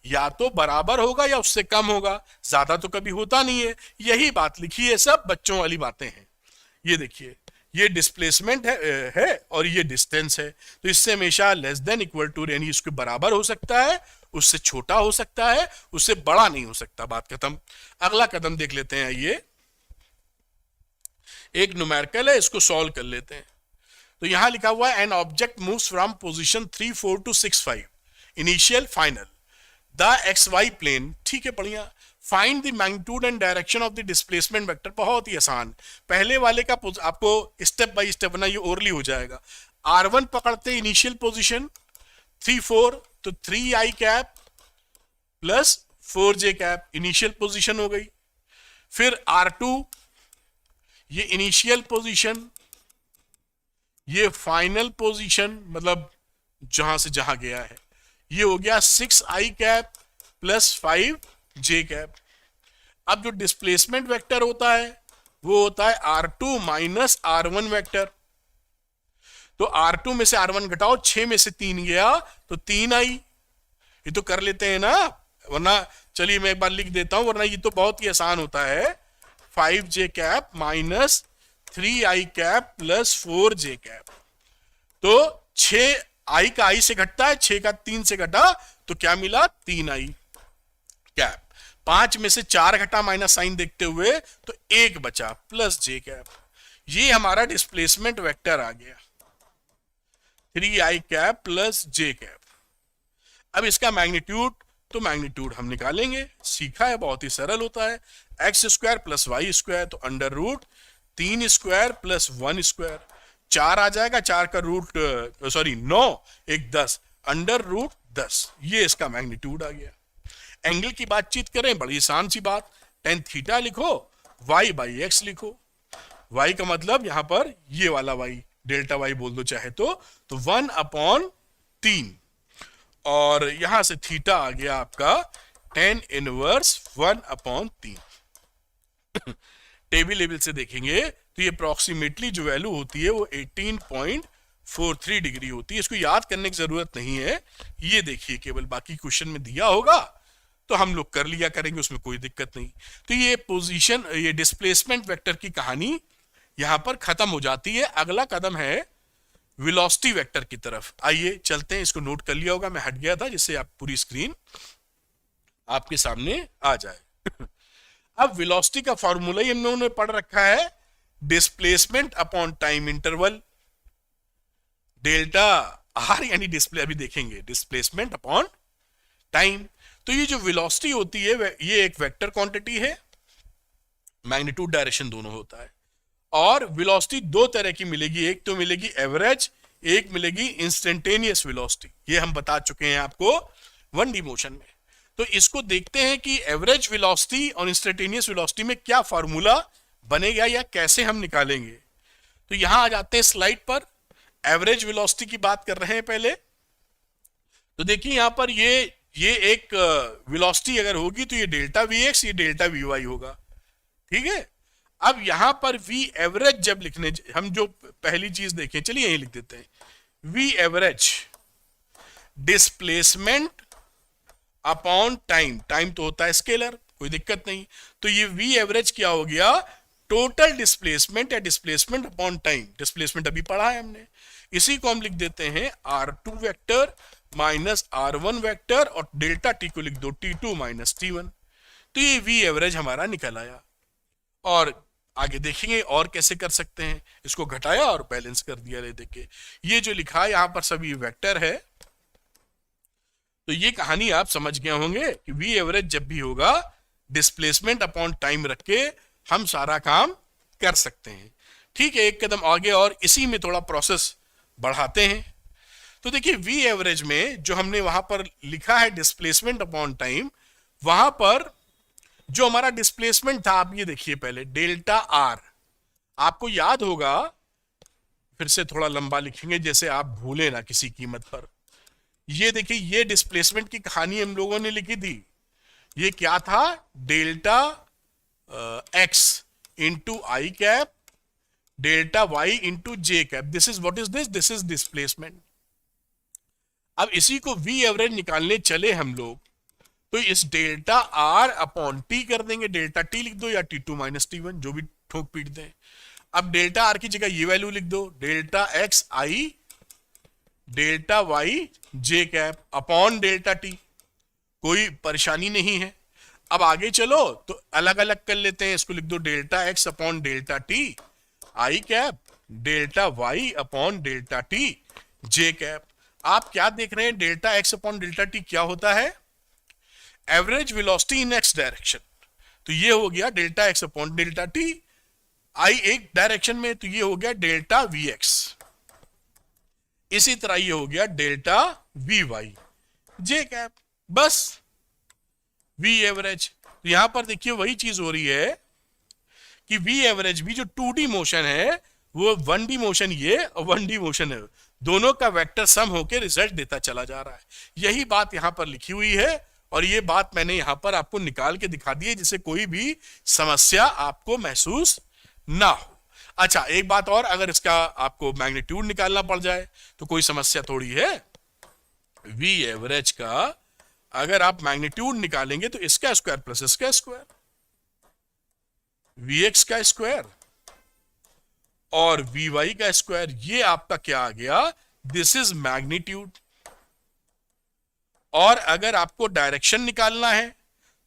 या तो बराबर होगा या उससे कम होगा, ज्यादा तो कभी होता नहीं है। यही बात लिखी है, सब बच्चों वाली बातें हैं। ये देखिए, ये डिस्प्लेसमेंट है और ये डिस्टेंस है, तो इससे हमेशा लेस देन इक्वल टू, यानी इसके बराबर हो सकता है, उससे छोटा हो सकता है, उससे बड़ा नहीं हो सकता, बात खत्म। अगला कदम देख लेते हैं, ये एक न्यूमेरिकल है, इसको सॉल्व कर लेते हैं। तो यहां लिखा हुआ है an object moves from position 3 4 to 6 5 initial final the x y plane, ठीक है बढ़िया। Find the magnitude and direction of the displacement vector, बहुत ही आसान, पहले वाले का आपको स्टेप बाय स्टेप बना, ये ओरली हो जाएगा। R1 पकड़ते इनिशियल पोजीशन 3 4, तो 3i cap plus 4j cap initial position हो गई। फिर R2, ये इनिशियल पोजीशन, ये फाइनल पोजीशन, मतलब जहां से जहां गया है, ये हो गया 6i cap plus 5j cap. अब जो डिस्प्लेसमेंट वेक्टर होता है वो होता है R2 माइनस R1 वेक्टर। तो R2 में से R1 घटाओ, 6 में से 3 गया तो 3i, ये तो कर लेते हैं ना, वरना चलिए मैं एक बार लिख देता हूं, वरना ये तो बहुत ही आसान होता है। 5j cap minus 3i cap plus 4j cap, तो 6i का i से घटता है, 6 का 3 से घटा तो क्या मिला, 3i कैप। 5 में से 4 घटा माइनस साइन देखते हुए तो 1 बचा प्लस j कैप। ये हमारा डिस्प्लेसमेंट वेक्टर आ गया, 3i cap plus j cap. अब इसका मैग्नीट्यूड, तो मैग्नीट्यूड हम निकालेंगे, सीखा है, बहुत ही सरल होता है। X square plus Y square, तो under root 3 square plus 1 square, 4 आ जाएगा, 4 का रूट सॉरी 9 1 10, अंडर रूट 10, ये इसका मैग्नीट्यूड आ गया। एंगल की बातचीत करें, बड़ी आसान सी बात, tan थीटा लिखो, y बाई एक्स लिखो। y का मतलब यहां पर ये वाला y, डेल्टा y बोल दो चाहे तो 1/3, और यहां से थीटा आ गया आपका tan इनवर्स 1/3। टेबल लेवल से देखेंगे तो ये अप्रोक्सीमेटली जो वैल्यू होती है वो 18.43 डिग्री होती है। इसको याद करने की जरूरत नहीं है, ये देखिए केवल, बाकी क्वेश्चन में दिया होगा तो हम लोग कर लिया करेंगे, उसमें कोई दिक्कत नहीं। तो ये पोजीशन, ये डिस्प्लेसमेंट वेक्टर की कहानी यहां पर खत्म हो जाती है। अगला कदम है वेलोसिटी वेक्टर की तरफ। आइए चलते हैं, इसको नोट कर लिया होगा, मैं हट गया था जिससे आप पूरी स्क्रीन आपके सामने आ जाए। अब वेलोसिटी का फॉर्मूला ही हम लोगों ने पढ़ रखा है, displacement upon time interval, delta r, यानी डिस्प्ले, अभी देखेंगे डिस्प्लेसमेंट अपॉन टाइम। तो ये जो वेलोसिटी होती है ये एक वेक्टर क्वांटिटी है, मैग्नीट्यूड डायरेक्शन दोनों होता है। और वेलोसिटी दो तरह की मिलेगी, एक तो मिलेगी एवरेज, एक मिलेगी इंस्टेंटेनियस वेलोसिटी। ये हम बता चुके हैं आपको 1D मोशन में। तो इसको देखते हैं कि एवरेज वेलोसिटी और इंस्टेंटेनियस वेलोसिटी में क्या फार्मूला बनेगा या कैसे हम निकालेंगे। तो यहां आ जाते हैं स्लाइड पर, एवरेज वेलोसिटी की बात कर रहे हैं पहले। तो देखिए यहां पर ये एक वेलोसिटी अगर होगी तो ये डेल्टा वी एक्स, ये डेल्टा वी वाई होगा, ठीक है। अब यहां पर वी एवरेज जब लिखने, हम जो पहली चीज देखें, चलिए यही लिख देते हैं, v average displacement upon time, time तो होता है स्केलर, कोई दिक्कत नहीं। तो ये वी एवरेज क्या हो गया, टोटल डिस्प्लेसमेंट या डिस्प्लेसमेंट अपॉन टाइम, डिस्प्लेसमेंट अभी पढ़ा है हमने, इसी को हम लिख देते हैं R2 vector minus R1 vector, और डेल्टा टी को लिख दो T2 माइनस T1। तो ये वी एवरेज हमारा निकल आया। और आगे देखेंगे और कैसे कर सकते हैं, इसको घटाया और बैलेंस कर दिया। ले देखिए ये जो लिखा है यहां पर सभी वेक्टर है। तो ये कहानी आप समझ गए होंगे कि वी एवरेज जब भी होगा डिस्प्लेसमेंट अपॉन टाइम रख के हम सारा काम कर सकते हैं। ठीक है, एक कदम आगे और इसी में थोड़ा प्रोसेस बढ़ाते हैं। तो देखिए वी एवरेज में जो हमने वहां पर लिखा है डिस्प्लेसमेंट अपॉन टाइम, वहां पर जो हमारा डिस्प्लेसमेंट था, आप ये देखिए पहले डेल्टा आर, आपको याद होगा, फिर से थोड़ा लंबा लिखेंगे जैसे आप भूले ना किसी कीमत पर। ये देखिए ये डिस्प्लेसमेंट की कहानी हम लोगों ने लिखी थी, ये क्या था, delta x into i cap delta y into J cap, this is what is this is displacement. अब इसी को वी एवरेज निकालने चले हम लोग, तो इस डेल्टा आर अपॉन टी कर देंगे, डेल्टा टी लिख दो या T2 माइनस T1, जो भी ठोक पीट दें। अब डेल्टा आर की जगह ये वैल्यू लिख दो, डेल्टा एक्स आई डेल्टा वाई जे कैप अपॉन डेल्टा टी, कोई परेशानी नहीं है। अब आगे चलो तो अलग अलग कर लेते हैं, इसको लिख दो delta X upon delta T I cap delta Y upon delta T J cap. आप क्या देख रहे हैं, delta X upon delta T क्या होता है, average velocity in x direction. तो ये हो गया delta X upon delta T, I एक डायरेक्शन में, तो ये हो गया डेल्टा वी एक्स। इसी तरह ये हो गया delta we y J cap, बस वी एवरेज। तो यहां पर देखिए वही चीज हो रही है कि वी एवरेज भी जो 2D मोशन है वो 1D मोशन ये और 1D मोशन है, दोनों का वेक्टर सम होकर रिजल्ट देता चला जा रहा है। यही बात यहां पर लिखी हुई है और ये बात मैंने यहां पर आपको निकाल के दिखा दी है जिससे कोई भी समस्या आपको महसूस ना हो। अच्छा एक बात और, अगर इसका आपको मैग्नीट्यूड निकालना पड़ जाए तो कोई समस्या थोड़ी है। वी एवरेज का अगर आप मैग्नीट्यूड निकालेंगे तो इसका स्क्वायर प्लस इसका स्क्वायर, वी एक्स का स्क्वायर और वी वाई का स्क्वायर, ये आपका क्या आ गया, दिस इज मैग्नीट्यूड। और अगर आपको डायरेक्शन निकालना है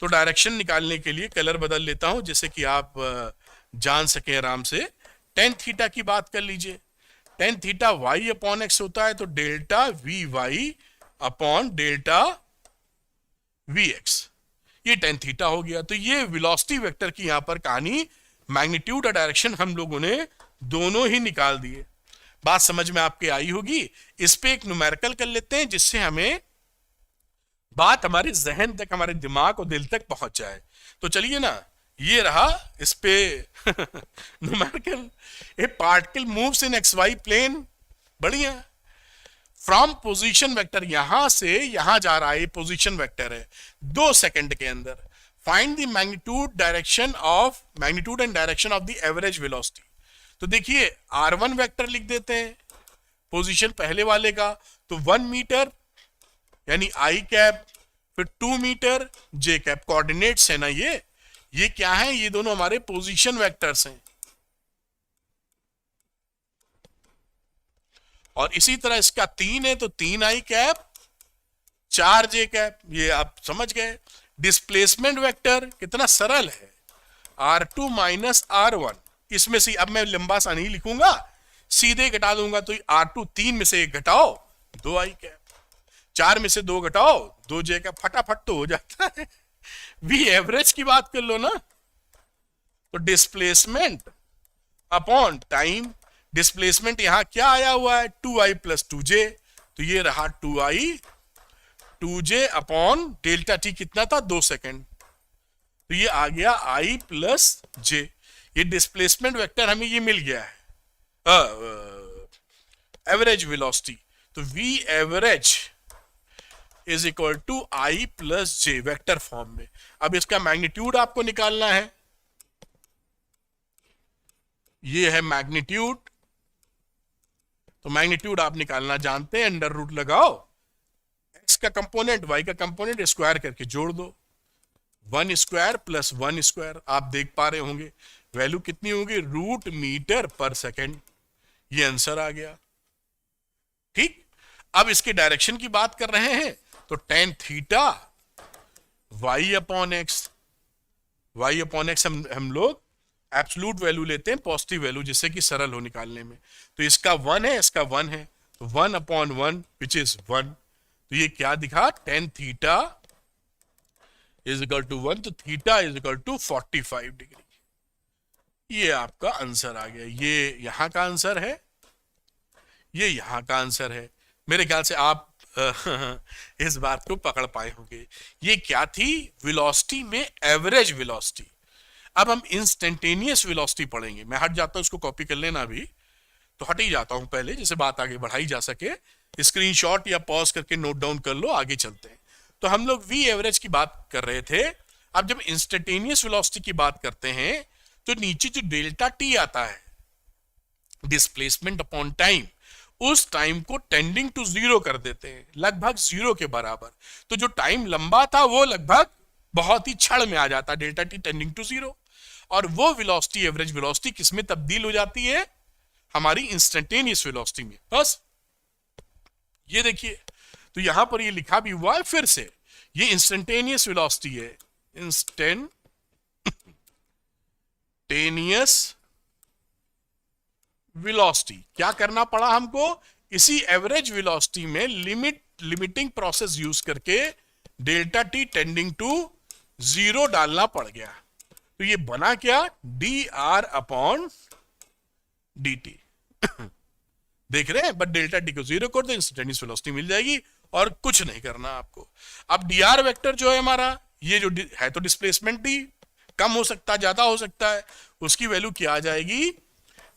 तो डायरेक्शन निकालने के लिए कलर बदल लेता हूं जैसे कि आप जान सके आराम से। टेन थीटा की बात कर लीजिए, tan theta y upon x होता है, तो delta we y upon delta we x, ये टेन थीटा हो गया। तो ये वेलोसिटी वेक्टर की यहां पर कहानी, मैग्नीट्यूड और डायरेक्शन हम लोगों ने दोनों ही निकाल दिए। बात समझ में आपके आई होगी। इस पे एक न्यूमेरिकल कर लेते हैं जिससे हमें बात हमारे जहन तक, हमारे दिमाग और दिल तक पहुंच जाए। तो चलिए ना, ये रहा इस पे numerical, a particle moves in x y plane, बढ़िया। फ्रॉम पोजीशन वेक्टर, यहां से यहां जा रहा है, पोजीशन वेक्टर है, 2 सेकंड के अंदर। Find the magnitude and direction of the average velocity. तो देखिए R1 वेक्टर लिख देते हैं पोजीशन पहले वाले का, तो 1 मीटर यानी आई कैप, फिर 2 मीटर जे कैप, कोऑर्डिनेट्स है ना ये क्या है, ये दोनों हमारे पोजीशन वेक्टर्स हैं। और इसी तरह इसका 3 है तो 3 आई कैप 4 जे कैप, ये आप समझ गए। डिस्प्लेसमेंट वेक्टर कितना सरल है, R2 माइनस R1, इसमें से अब मैं लंबा सा नहीं लिखूंगा, सीधे घटा दूंगा। तो R2 3 में से 1 घटाओ 2 आई कैप, 4 में से 2 घटाओ 2 जे कैप, फटाफट तो हो जाता है। वी एवरेज की बात कर लो ना, तो डिस्प्लेसमेंट अपॉन टाइम, डिस्प्लेसमेंट यहां क्या आया हुआ है 2i प्लस 2j, तो ये रहा 2i 2j upon delta T कितना था 2 सेकेंड, तो ये आ गया i प्लस j। ये डिस्प्लेसमेंट वेक्टर हमें ये मिल गया है। एवरेज वेलोसिटी, तो v average is equal to i plus j vector form में। अब इसका मैग्नीट्यूड आपको निकालना है, ये है मैग्नीट्यूड, तो मैग्नीट्यूड आप निकालना जानते हैं, अंडर रूट लगाओ, एक्स का कंपोनेंट वाई का कंपोनेंट स्क्वायर करके जोड़ दो, 1 स्क्वायर प्लस 1 स्क्वायर, आप देख पा रहे होंगे वैल्यू कितनी होगी, रूट मीटर पर सेकेंड, ये आंसर आ गया। ठीक, अब इसके डायरेक्शन की बात कर रहे हैं तो tan theta y upon x, y upon x हम लोग एब्सोल्यूट वैल्यू लेते हैं, पॉजिटिव वैल्यू, जिससे कि सरल हो निकालने में। तो इसका 1 है, इसका 1 है, तो 1 अपॉन 1 विच इज 1, तो ये क्या दिखा, tan theta is equal to 1, तो theta is equal to 45 degree. ये आपका आंसर आ गया, ये यहां का आंसर है, ये यहां का आंसर है। मेरे ख्याल से आप इस बात को पकड़ पाए होंगे। ये क्या थी, वेलोसिटी में एवरेज वेलोसिटी। अब हम इंस्टेंटेनियस वेलोसिटी पढ़ेंगे, मैं हट जाता हूं, उसको कॉपी कर लेना अभी, तो हट ही जाता हूं पहले, जिससे बात आगे बढ़ाई जा सके। स्क्रीनशॉट या पॉज करके नोट डाउन कर लो, आगे चलते हैं। तो हम लोग वी एवरेज की बात कर रहे थे। अब जब इंस्टेंटेनियस वेलोसिटी की बात करते हैं तो नीचे जो डेल्टा टी आता है, डिस्प्लेसमेंट अपॉन टाइम, उस टाइम को टेंडिंग टू जीरो कर देते हैं, लगभग जीरो के बराबर। तो जो टाइम लंबा था वो लगभग बहुत ही क्षण में आ जाता, delta t tending to zero, और वो वेलोसिटी, एवरेज वेलोसिटी किस में तब्दील हो जाती है, हमारी इंस्टेंटेनियस वेलोसिटी में। बस ये देखिए, तो यहां पर ये लिखा भी हुआ है फिर से, ये इंस्टेंटेनियस वेलोसिटी है, इंस्टेंटेनियस वेलोसिटी। क्या करना पड़ा हमको, इसी एवरेज वेलोसिटी में लिमिटिंग प्रोसेस यूज करके delta t tending to zero डालना पड़ गया। तो ये बना क्या, d r upon D t. देख रहे हैं, बट डेल्टा टी को जीरो कर दो, इंस्टेंटेनियस वेलोसिटी मिल जाएगी, और कुछ नहीं करना आपको। अब डी आर वेक्टर जो है हमारा, ये जो है तो डिस्प्लेसमेंट डी, कम हो सकता है ज्यादा हो सकता है, उसकी वैल्यू क्या आ जाएगी,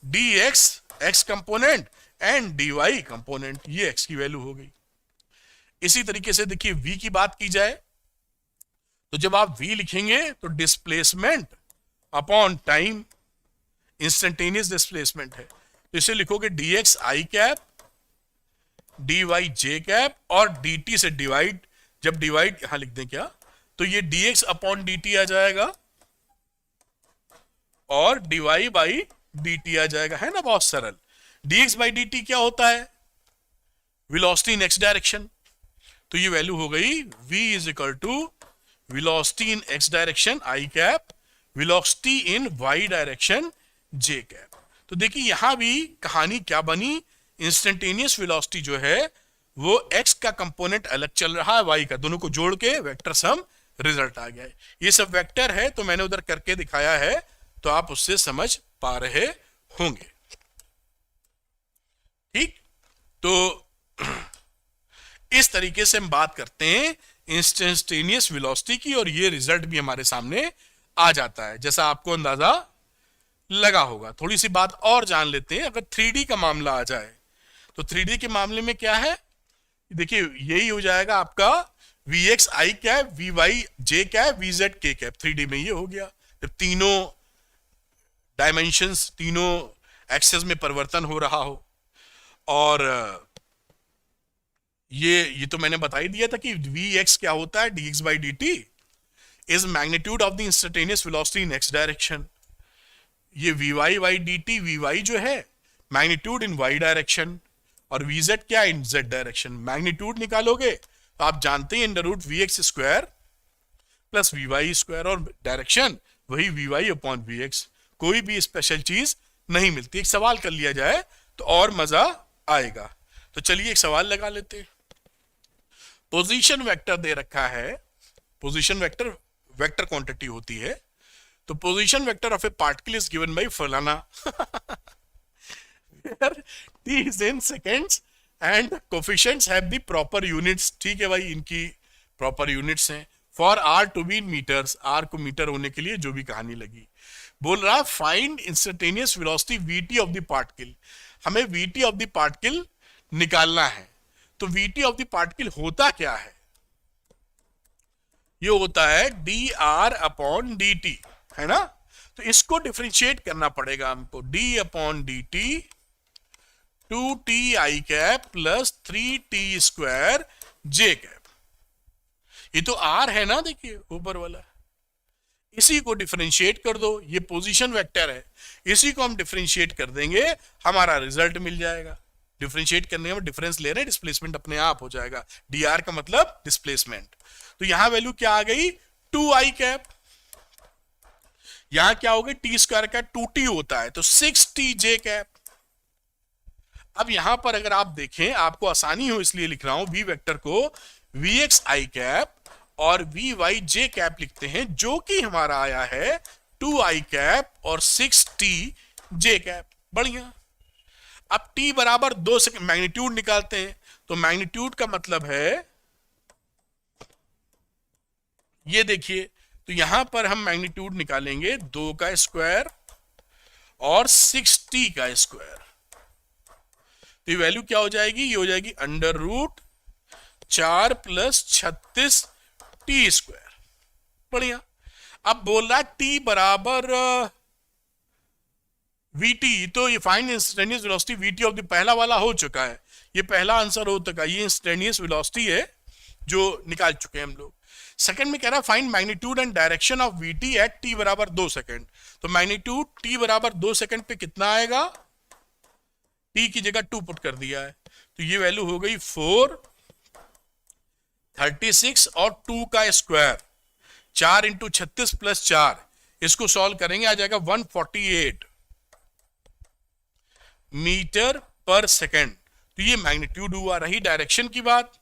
d x x component and d y component, ये एक्स की वैल्यू हो गई। इसी तरीके से देखिए v की बात की जाए, तो जब आप v लिखेंगे तो displacement upon time, instantaneous displacement है, तो इसे लिखोगे डी एक्स आई कैप, डी वाई जे कैप, और डी टी से डिवाइड, जब डिवाइड यहां लिख दें क्या, तो ये D X upon D T आ जाएगा, और D Y by D T आ जाएगा, है ना, बहुत सरल। dx बाई डी टी क्या होता है, वेलोसिटी इन एक्स डायरेक्शन, तो ये वैल्यू हो गई v is equal to velocity in x direction i cap, velocity in Y direction j cap. तो देखिए यहां भी कहानी क्या बनी, इंस्टेंटेनियस वेलोसिटी जो है वो x का कंपोनेंट अलग चल रहा है, y का, दोनों को जोड़ के वेक्टर सम रिजल्ट आ गया है। ये सब वेक्टर है, तो मैंने उधर करके दिखाया है, तो आप उससे समझ पा रहे होंगे। ठीक, तो इस तरीके से हम बात करते हैं इंस्टेंटेनियस वेलोसिटी की, और ये रिजल्ट भी हमारे सामने आ जाता है, जैसा आपको अंदाजा लगा होगा। थोड़ी सी बात और जान लेते हैं, अगर 3D का मामला आ जाए, तो 3D के मामले में क्या है, देखिए यही हो जाएगा आपका वी एक्स आई कैप, वी वाई जे cap, v z k cap, 3D में ये हो गया। जब तीनों डायमेंशंस, तीनों एक्सेस में परिवर्तन हो रहा हो, और ये तो मैंने बता ही दिया था कि वी एक्स क्या होता है, D X by D T is magnitude of the instantaneous velocity in x direction. ये V Y by D T, we Y जो है मैग्नीट्यूड इन वाई डायरेक्शन, और वी जेड क्या, इन जेड डायरेक्शन। मैग्नीट्यूड निकालोगे तो आप जानते हैं under root v x square plus v y square, और डायरेक्शन वही v y upon v x, कोई भी स्पेशल चीज नहीं मिलती। एक सवाल कर लिया जाए तो और मजा आएगा। तो चलिए एक सवाल लगा लेते हैं। पोजीशन वेक्टर दे रखा है, पोजीशन वेक्टर वेक्टर क्वांटिटी होती है, तो position vector of A particle is given by फलाना t is in seconds and coefficients have the proper units। ठीक है भाई, इनकी प्रॉपर यूनिट्स हैं। For r to be in metres, r को मीटर होने के लिए जो भी कहानी लगी। बोल रहा find instantaneous velocity v t of the particle, हमें वीटी ऑफ द पार्टिकल निकालना है। तो वीटी ऑफ द पार्टिकल होता क्या है, ये होता है D r upon D T, है ना। तो इसको डिफरेंशिएट करना पड़ेगा हमको, D upon D T 2t आई कैप प्लस 3t स्क्वायर जे कैप। ये तो r है ना, देखिए ऊपर वाला, इसी को डिफरेंशिएट कर दो, ये पोजीशन वेक्टर है, इसी को हम डिफरेंशिएट कर देंगे, हमारा रिजल्ट मिल जाएगा। डिफरेंशिएट करने में डिफरेंस ले रहे हैं, डिस्प्लेसमेंट अपने आप हो जाएगा, dr का मतलब डिस्प्लेसमेंट। तो यहां वैल्यू क्या आ गई 2i कैप, यहां क्या हो गई टी स्क्वायर का 2t होता है तो 6t जे कैप। अब यहां पर अगर आप देखें, आपको आसानी हो इसलिए लिख रहा हूं, वी वेक्टर को vx i कैप और vy j कैप लिखते हैं, जो कि हमारा आया है 2i कैप और 6t j कैप। बढ़िया। अब t बराबर 2 से मैग्नीट्यूड निकालते हैं, तो मैग्नीट्यूड का मतलब है ये देखिए, तो यहां पर हम मैग्नीट्यूड निकालेंगे 2 का स्क्वायर और 6t का स्क्वायर, तो ये वैल्यू क्या हो जाएगी, ये हो जाएगी under root 4 plus 36 t square. बढ़िया। अब बोल रहा है टी बराबर वीटी, तो ये find instantaneous velocity v t of the पहला वाला हो चुका है, ये पहला आंसर हो चुका है, ये इंस्टेंटेनियस वेलोसिटी है जो निकाल चुके हैं हम लोग। सेकंड में कह रहा है find magnitude and direction of VT at T बराबर 2 सेकंड। तो मैग्नीट्यूड टी बराबर 2 सेकंड पे कितना आएगा, टी की जगह 2 पुट कर दिया है, तो ये वैल्यू हो गई 4, 36 और 2 का स्क्वायर, 4 इंटू 36 प्लस 4, इसको सॉल्व करेंगे आ जाएगा 148 मीटर पर सेकंड। तो ये मैग्नीट्यूड हुआ। रही डायरेक्शन की बात,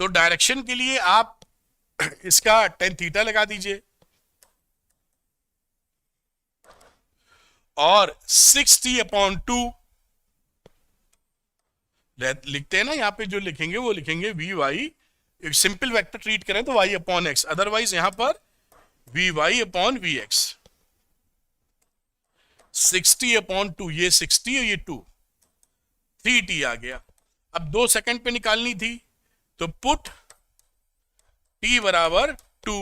तो डायरेक्शन के लिए आप इसका tan थीटा लगा दीजिए और 6t/2 लिखते हैं ना, यहां पे जो लिखेंगे वो लिखेंगे वी वाई, एक सिंपल वेक्टर ट्रीट करें तो y अपॉन एक्स, अदरवाइज यहां पर v y upon v x. 60/2, ये 60 और ये 2, 3t आ गया। अब 2 सेकंड पे निकालनी थी, तो पुट t बराबर 2,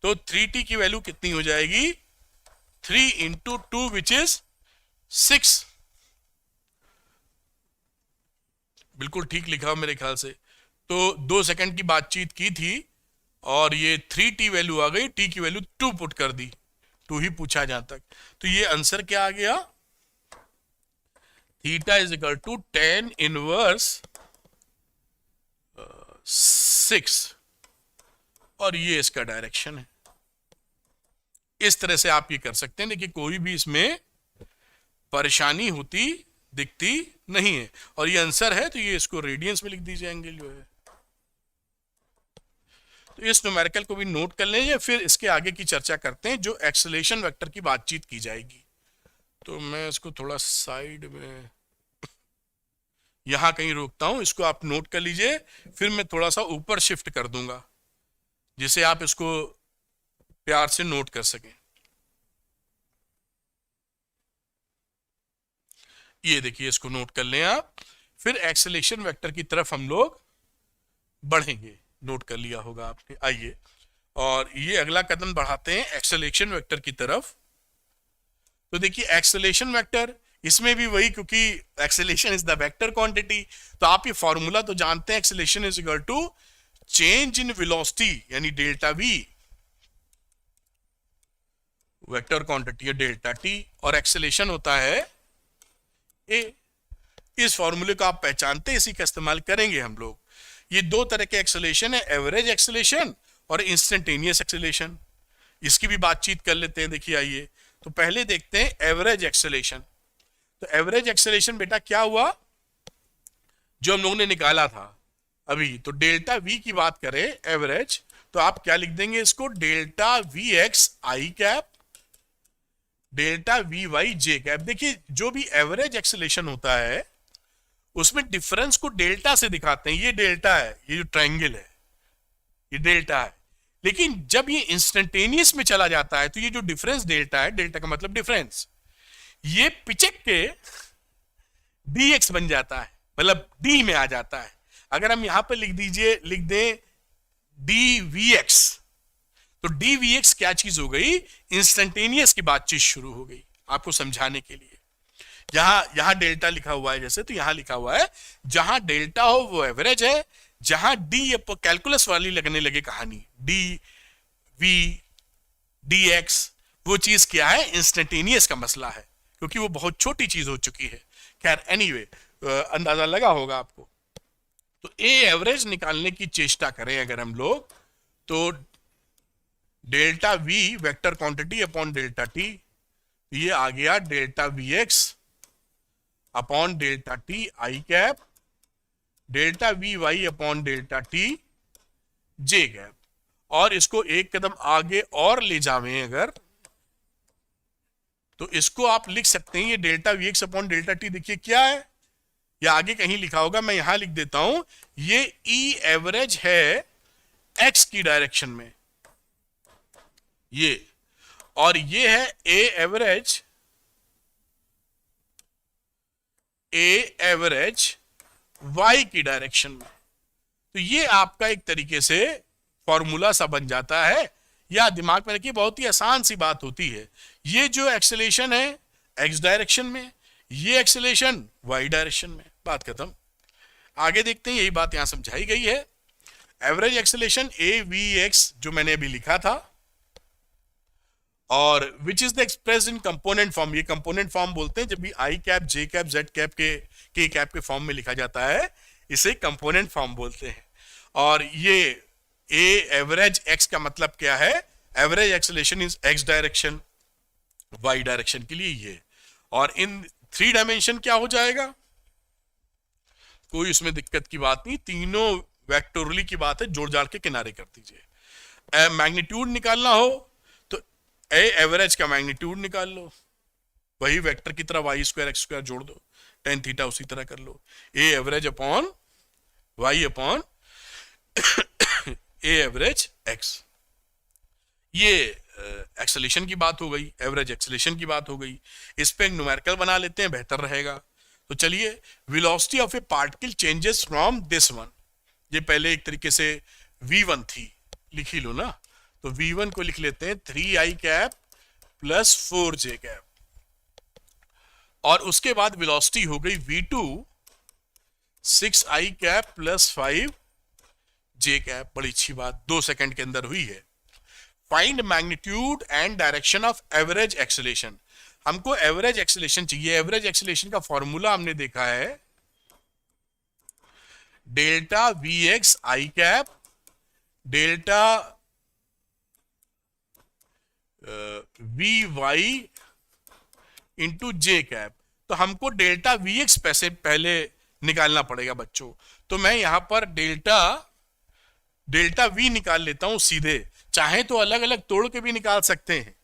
तो 3t की वैल्यू कितनी हो जाएगी, 3 इंटू 2 विच इज 6। बिल्कुल ठीक लिखा मेरे ख्याल से। तो 2 सेकंड की बातचीत की थी और ये 3t वैल्यू आ गई, t की वैल्यू 2 पुट कर दी, 2 ही पूछा जहां तक। तो ये आंसर क्या आ गया, theta is equal to tan inverse 6, और ये इसका डायरेक्शन है। इस तरह से आप ये कर सकते हैं। देखिए कोई भी इसमें परेशानी होती दिखती नहीं है, और ये आंसर है तो ये इसको रेडियंस में लिख दीजिए एंगल जो है। तो इस न्यूमेरिकल को भी नोट कर लेंगे, फिर इसके आगे की चर्चा करते हैं जो एक्सेलरेशन वेक्टर की बातचीत की जाएगी। तो मैं इसको थोड़ा साइड में यहां कहीं रोकता हूं, इसको आप नोट कर लीजिए, फिर मैं थोड़ा सा ऊपर शिफ्ट कर दूंगा जिसे आप इसको प्यार से नोट कर सकें। ये देखिए, इसको नोट कर लें आप, फिर एक्सेलरेशन वेक्टर की तरफ हम लोग बढ़ेंगे। नोट कर लिया होगा आपने। आइए, और ये अगला कदम बढ़ाते हैं एक्सेलरेशन वेक्टर की तरफ। तो देखिए एक्सेलरेशन वेक्टर, इसमें भी वही, क्योंकि acceleration is the vector quantity, तो आप ये फॉर्मूला तो जानते हैं, acceleration is equal to change in velocity यानी डेल्टा वी, वेक्टर क्वांटिटी है डेल्टा टी, और एक्सेलरेशन होता है ए। इस फॉर्मूले को आप पहचानते हैं, इसी का इस्तेमाल करेंगे हम लोग। ये 2 तरह के एक्सेलरेशन है, एवरेज एक्सेलरेशन और इंस्टेंटेनियस एक्सेलरेशन। इसकी भी बातचीत कर लेते हैं। देखिए आइए, तो पहले देखते हैं एवरेज एक्सेलरेशन। तो एवरेज एक्सेलरेशन बेटा क्या हुआ, जो हम लोगों ने निकाला था अभी, तो डेल्टा वी की बात करें एवरेज, तो आप क्या लिख देंगे इसको, delta we x I cap delta we y J cap. देखिए जो भी एवरेज एक्सेलरेशन होता है उसमें डिफरेंस को डेल्टा से दिखाते हैं, ये डेल्टा है, ये जो ट्रायंगल है ये डेल्टा है। लेकिन जब ये इंस्टेंटेनियस में चला जाता है तो ये जो डिफरेंस डेल्टा है, डेल्टा का मतलब डिफरेंस, ये पिचक के dx बन जाता है, मतलब d में आ जाता है। अगर हम यहां पर लिख दें dvx, तो dvx क्या चीज हो गई, इंस्टेंटेनियस की बातचीत शुरू हो गई। आपको समझाने के लिए यहां डेल्टा लिखा हुआ है जैसे, तो यहां लिखा हुआ है जहां डेल्टा हो वो एवरेज है, जहां डी कैलकुलस वाली लगने लगे कहानी, डी वी डी एक्स, वो चीज क्या है, इंस्टेंटेनियस का मसला है, क्योंकि वो बहुत छोटी चीज हो चुकी है। खैर एनीवे, अंदाजा लगा होगा आपको। तो ए एवरेज निकालने की चेष्टा करें अगर हम लोग, तो delta v vector quantity upon delta t, ये आ गया delta we x upon delta T I cap, delta we y upon delta T J cap. और इसको एक कदम आगे और ले जावें अगर, तो इसको आप लिख सकते हैं, ये delta we x upon delta T देखिए क्या है, या आगे कहीं लिखा होगा, मैं यहां लिख देता हूं, ये ई एवरेज है एक्स की डायरेक्शन में ये, और ये है ए एवरेज वाई की डायरेक्शन में। तो ये आपका एक तरीके से फॉर्मूला सा बन जाता है, या दिमाग में रखिए, बहुत ही आसान सी बात होती है। ये जो एक्सेलेरेशन है एक्स डायरेक्शन में, ये एक्सेलेरेशन वाई डायरेक्शन में, बात खत्म। आगे देखते हैं, यही बात यहां समझाई गई है। Average acceleration A V x जो मैंने अभी लिखा था, और which is the express in component form, ये कंपोनेंट फॉर्म बोलते हैं जब भी आई कैप जे कैप जेड कैप के कैप के फॉर्म में लिखा जाता है, इसे कंपोनेंट फॉर्म बोलते हैं। और ये ए एवरेज एक्स का मतलब क्या है, average acceleration is x direction, y direction के लिए ये, और इन 3 डायमेंशन क्या हो जाएगा, कोई इसमें दिक्कत की बात नहीं, तीनों वेक्टोरली की बात है, जोड़ जाड़ के किनारे कर दीजिए। मैग्नीट्यूड निकालना हो तो ए एवरेज का मैग्नीट्यूड निकाल लो, वही वेक्टर की तरह वाई स्क्वायर एक्स स्क्वायर जोड़ दो, टेन थीटा उसी तरह कर लो, A average upon Y upon A average x. ये एक्सेलेरेशन की बात हो गई, एवरेज एक्सेलेरेशन की बात हो गई। इस पे न्यूमेरिकल बना लेते हैं, बेहतर रहेगा। तो चलिए, velocity of A particle changes from this one, ये पहले एक तरीके से v1 थी, लिख ही लो ना, तो v1 को लिख लेते हैं 3i cap plus 4j cap, और उसके बाद वेलोसिटी हो गई v2 6i cap plus 5j cap. बड़ी अच्छी बात, 2 सेकंड के अंदर हुई है। Find magnitude and direction of average acceleration, हमको एवरेज एक्सेलेरेशन चाहिए। एवरेज एक्सेलेरेशन का फॉर्मूला हमने देखा है, delta we x I cap delta we Y into J cap. तो हमको डेल्टा वी एक्स पैसे पहले निकालना पड़ेगा बच्चों, तो मैं यहां पर डेल्टा वी निकाल लेता हूं सीधे, चाहे तो अलग अलग तोड़ के भी निकाल सकते हैं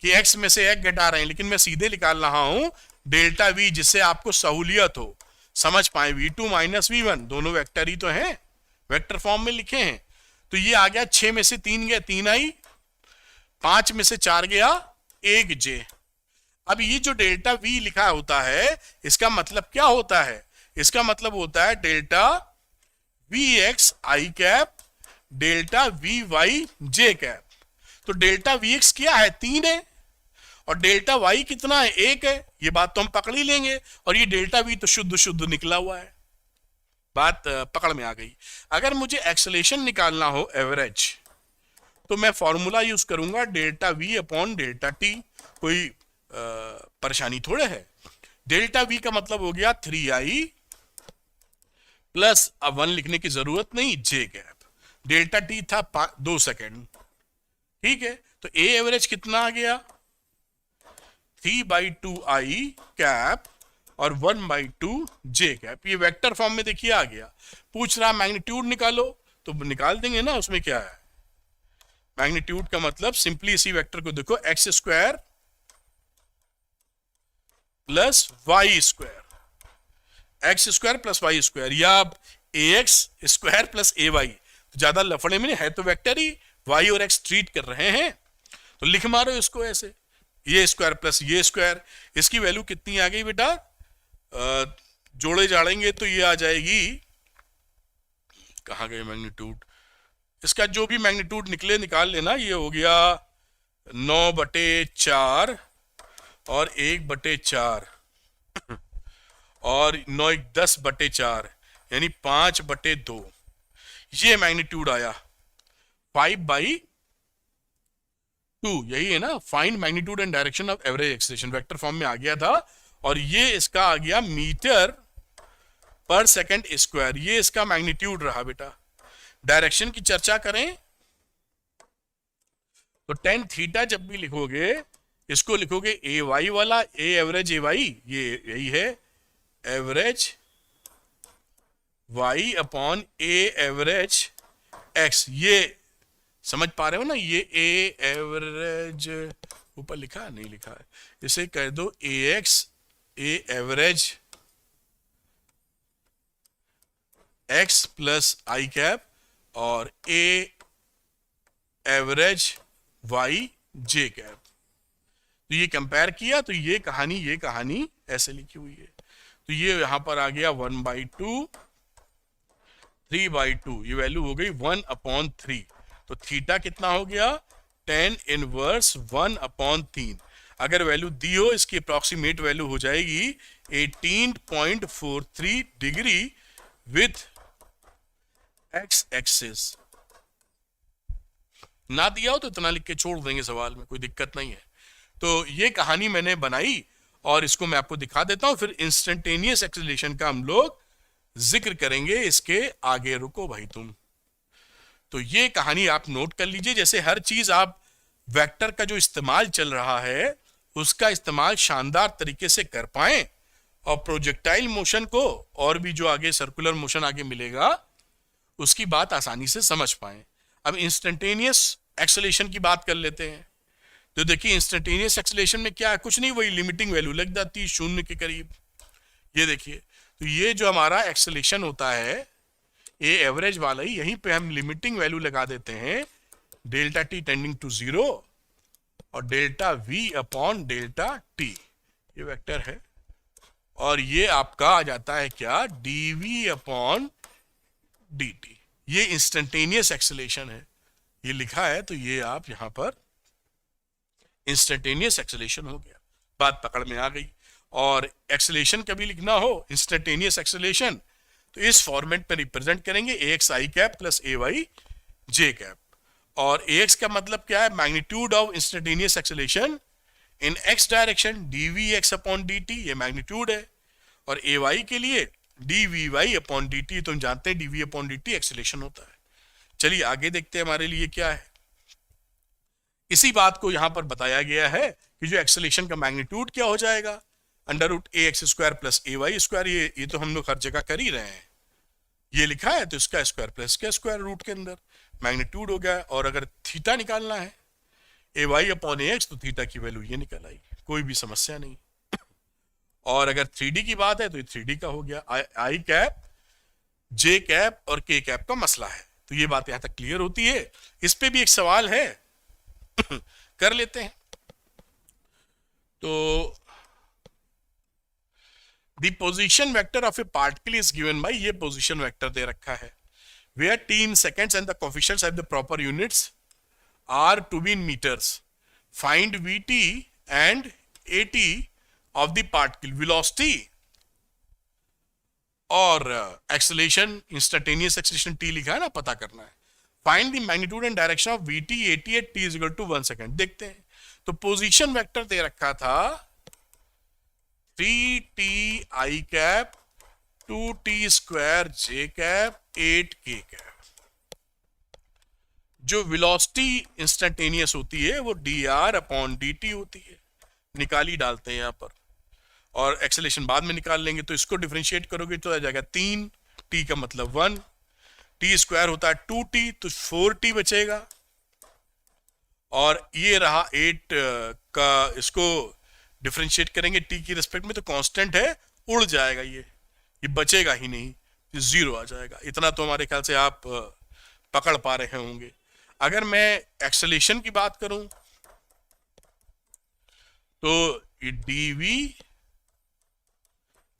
कि x में से एक घटा रहे हैं, लेकिन मैं सीधे निकाल रहा हूं डेल्टा वी, जिससे आपको सहूलियत हो, समझ पाए। v2 माइनस v1 दोनों वेक्टर ही तो हैं, वेक्टर फॉर्म में लिखे हैं। तो ये आ गया 6 में से 3 गया 3 आई, 5 में से 4 गया 1 जे। अब ये जो डेल्टा वी लिखा होता है, इसका मतलब क्या होता है, इसका मतलब होता है delta we x I cap delta we y J cap. तो डेल्टा वी एक्स क्या है, 3 है, और डेल्टा वाई कितना है, 1 है। ये बात तो हम पकड़ ही लेंगे, और ये डेल्टा वी तो शुद्ध शुद्ध निकला हुआ है, बात पकड़ में आ गई। अगर मुझे एक्सेलेरेशन निकालना हो एवरेज, तो मैं फॉर्मूला यूज करूंगा delta v upon delta T, कोई परेशानी थोड़े है। डेल्टा वी का मतलब हो गया 3i प्लस, अब 1 लिखने की जरूरत नहीं, जे कैप। डेल्टा टी था 2 सेकेंड, ठीक है। तो ए एवरेज कितना आ गया, 3/2i कैप और 1/2 जे कैप। ये वेक्टर फॉर्म में देखिए आ गया। पूछ रहा मैग्नीट्यूड निकालो, तो निकाल देंगे ना, उसमें क्या है। मैग्नीट्यूड का मतलब सिंपली इसी वेक्टर को देखो, x square plus Y square x square plus Y square या a x square plus a y, तो ज्यादा लफड़े में नहीं है, तो वेक्टर ही वाई और एक्स ट्रीट कर रहे हैं, तो लिख मारो इसको ऐसे, ये स्क्वायर प्लस ये स्क्वायर। इसकी वैल्यू कितनी आ गई बेटा, जोड़े जाड़ेंगे तो ये आ जाएगी, कहाँ गए मैग्नीट्यूड, इसका जो भी मैग्नीट्यूड निकले निकाल लेना, ये हो गया 9/4 और 1/4 और 9 10/4 यानी 5/2, ये मैग्नीट्यूड आया 5/2, यही है ना, find magnitude and direction of average acceleration, vector form में आ गया था, और ये इसका आ गया मीटर पर सेकंड स्क्वायर, ये इसका मैग्नीट्यूड रहा बेटा। डायरेक्शन की चर्चा करें तो tan थीटा जब भी लिखोगे इसको लिखोगे ए वाई वाला, ए एवरेज ए वाई, ये यही है एवरेज वाई अपॉन ए एवरेज एक्स, ये समझ पा रहे हो ना, ये ए एवरेज ऊपर लिखा नहीं लिखा है, इसे कह दो A X A average X plus I cap और A average Y J cap. तो ये कंपेयर किया तो ये कहानी ऐसे लिखी हुई है, तो ये यहां पर आ गया 1/2 3/2, ये वैल्यू हो गई 1/3, तो थीटा कितना हो गया tan इनवर्स 1/3। अगर वैल्यू दी हो इसकी अप्रॉक्सीमेट वैल्यू हो जाएगी 18.43 डिग्री विथ एक्स एक्सिस। ना दिया हो तो इतना लिख के छोड़ देंगे सवाल में, कोई दिक्कत नहीं है। तो ये कहानी मैंने बनाई और इसको मैं आपको दिखा देता हूं, फिर इंस्टेंटेनियस एक्सेलरेशन का हम लोग जिक्र करेंगे इसके आगे। रुको भाई तुम, तो ये कहानी आप नोट कर लीजिए, जैसे हर चीज आप वेक्टर का जो इस्तेमाल चल रहा है उसका इस्तेमाल शानदार तरीके से कर पाए और प्रोजेक्टाइल मोशन को और भी जो आगे सर्कुलर मोशन आगे मिलेगा उसकी बात आसानी से समझ पाए। अब इंस्टेंटेनियस एक्सेलरेशन की बात कर लेते हैं। तो देखिए इंस्टेंटेनियस एक्सेलरेशन में क्या है, कुछ नहीं, वही लिमिटिंग वैल्यू लग जाती है 0 के करीब। ये देखिए, तो ये जो हमारा एक्सेलरेशन होता है ये एवरेज वाला ही, यहीं पे हम लिमिटिंग वैल्यू लगा देते हैं डेल्टा टी टेंडिंग टू 0 और delta v upon delta t, ये वेक्टर है, और ये आपका आ जाता है क्या डीवी अपॉन dt। ये इंस्टेंटेनियस एक्सेलरेशन है, ये लिखा है, तो ये आप यहां पर इंस्टेंटेनियस एक्सेलरेशन हो गया, बात पकड़ में आ गई। और एक्सेलरेशन कभी लिखना हो इंस्टेंटेनियस एक्सेलरेशन तो इस फॉर्मेट में रिप्रेजेंट करेंगे ax i cap plus ay j cap, और ax का मतलब क्या है, magnitude of instantaneous acceleration in x direction dvx upon dt, ये मैग्नीट्यूड है, और ay के लिए dvy अपॉन dt, तो हम जानते हैं dv अपॉन dt एक्सेलरेशन होता है। चलिए आगे देखते हैं हमारे लिए क्या है। इसी बात को यहां पर बताया गया है कि जो एक्सेलरेशन का मैग्नीट्यूड क्या हो जाएगा, √ax² प्लस ay², ये तो हम लोग हर जगह कर ही रहे हैं, ये लिखा है तो इसका स्क्वायर प्लस का स्क्वायर रूट के अंदर मैग्नीट्यूड हो गया। और अगर थीटा निकालना है ay अपॉन ax तो थीटा की वैल्यू ये निकल आई, कोई भी समस्या नहीं। और अगर 3D की बात है तो ये 3D का हो गया, आई कैप जे कैप और के कैप का मसला है। तो ये बात यहां तक क्लियर होती है। इस पे भी एक सवाल है कर लेते हैं। तो the position vector of A particle is given by, ये पोजीशन वेक्टर दे रखा है, where t in seconds and the coefficients have the proper units are to be in meters. Find vt and at of the particle, velocity और acceleration, instantaneous acceleration t लिखा है ना, पता करना है। Find the magnitude and direction of vt at at t is equal to 1 second। देखते हैं, तो पोजीशन वेक्टर दे रखा था 3t i cap 2t square j cap 8k cap. जो वेलोसिटी इंस्टेंटेनियस होती है वो dr अपॉन dt होती है, निकाली डालते हैं यहां पर, और एक्सेलरेशन बाद में निकाल लेंगे। तो इसको डिफरेंशिएट करोगे तो आ जाएगा 3, t का मतलब 1, t स्क्वायर होता है 2t तो 4t बचेगा, और ये रहा 8 का, इसको डिफरेंशिएट करेंगे t की रिस्पेक्ट में तो कांस्टेंट है, उड़ जाएगा ये, ये बचेगा ही नहीं, ये जीरो आ जाएगा। इतना तो हमारे ख्याल से आप पकड़ पा रहे होंगे। अगर मैं एक्सेलेरेशन की बात करूं तो ये dv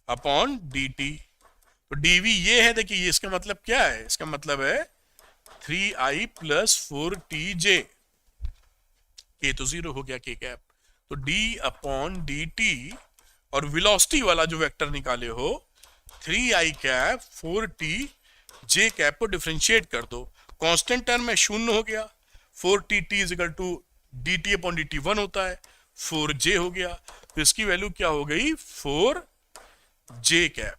अपॉन dt, तो dv ये है, देखिए ये इसका मतलब क्या है, इसका मतलब है 3i प्लस 4tj, के तो जीरो हो गया k कैप, तो d अपॉन dt, और वेलोसिटी वाला जो वेक्टर निकाले हो 3i cap 4t j cap को डिफरेंशिएट कर दो, कांस्टेंट टर्म में शून्य हो गया, 4t is equal to dt upon dt 1 होता है, 4j हो गया, तो इसकी वैल्यू क्या हो गई 4j कैप।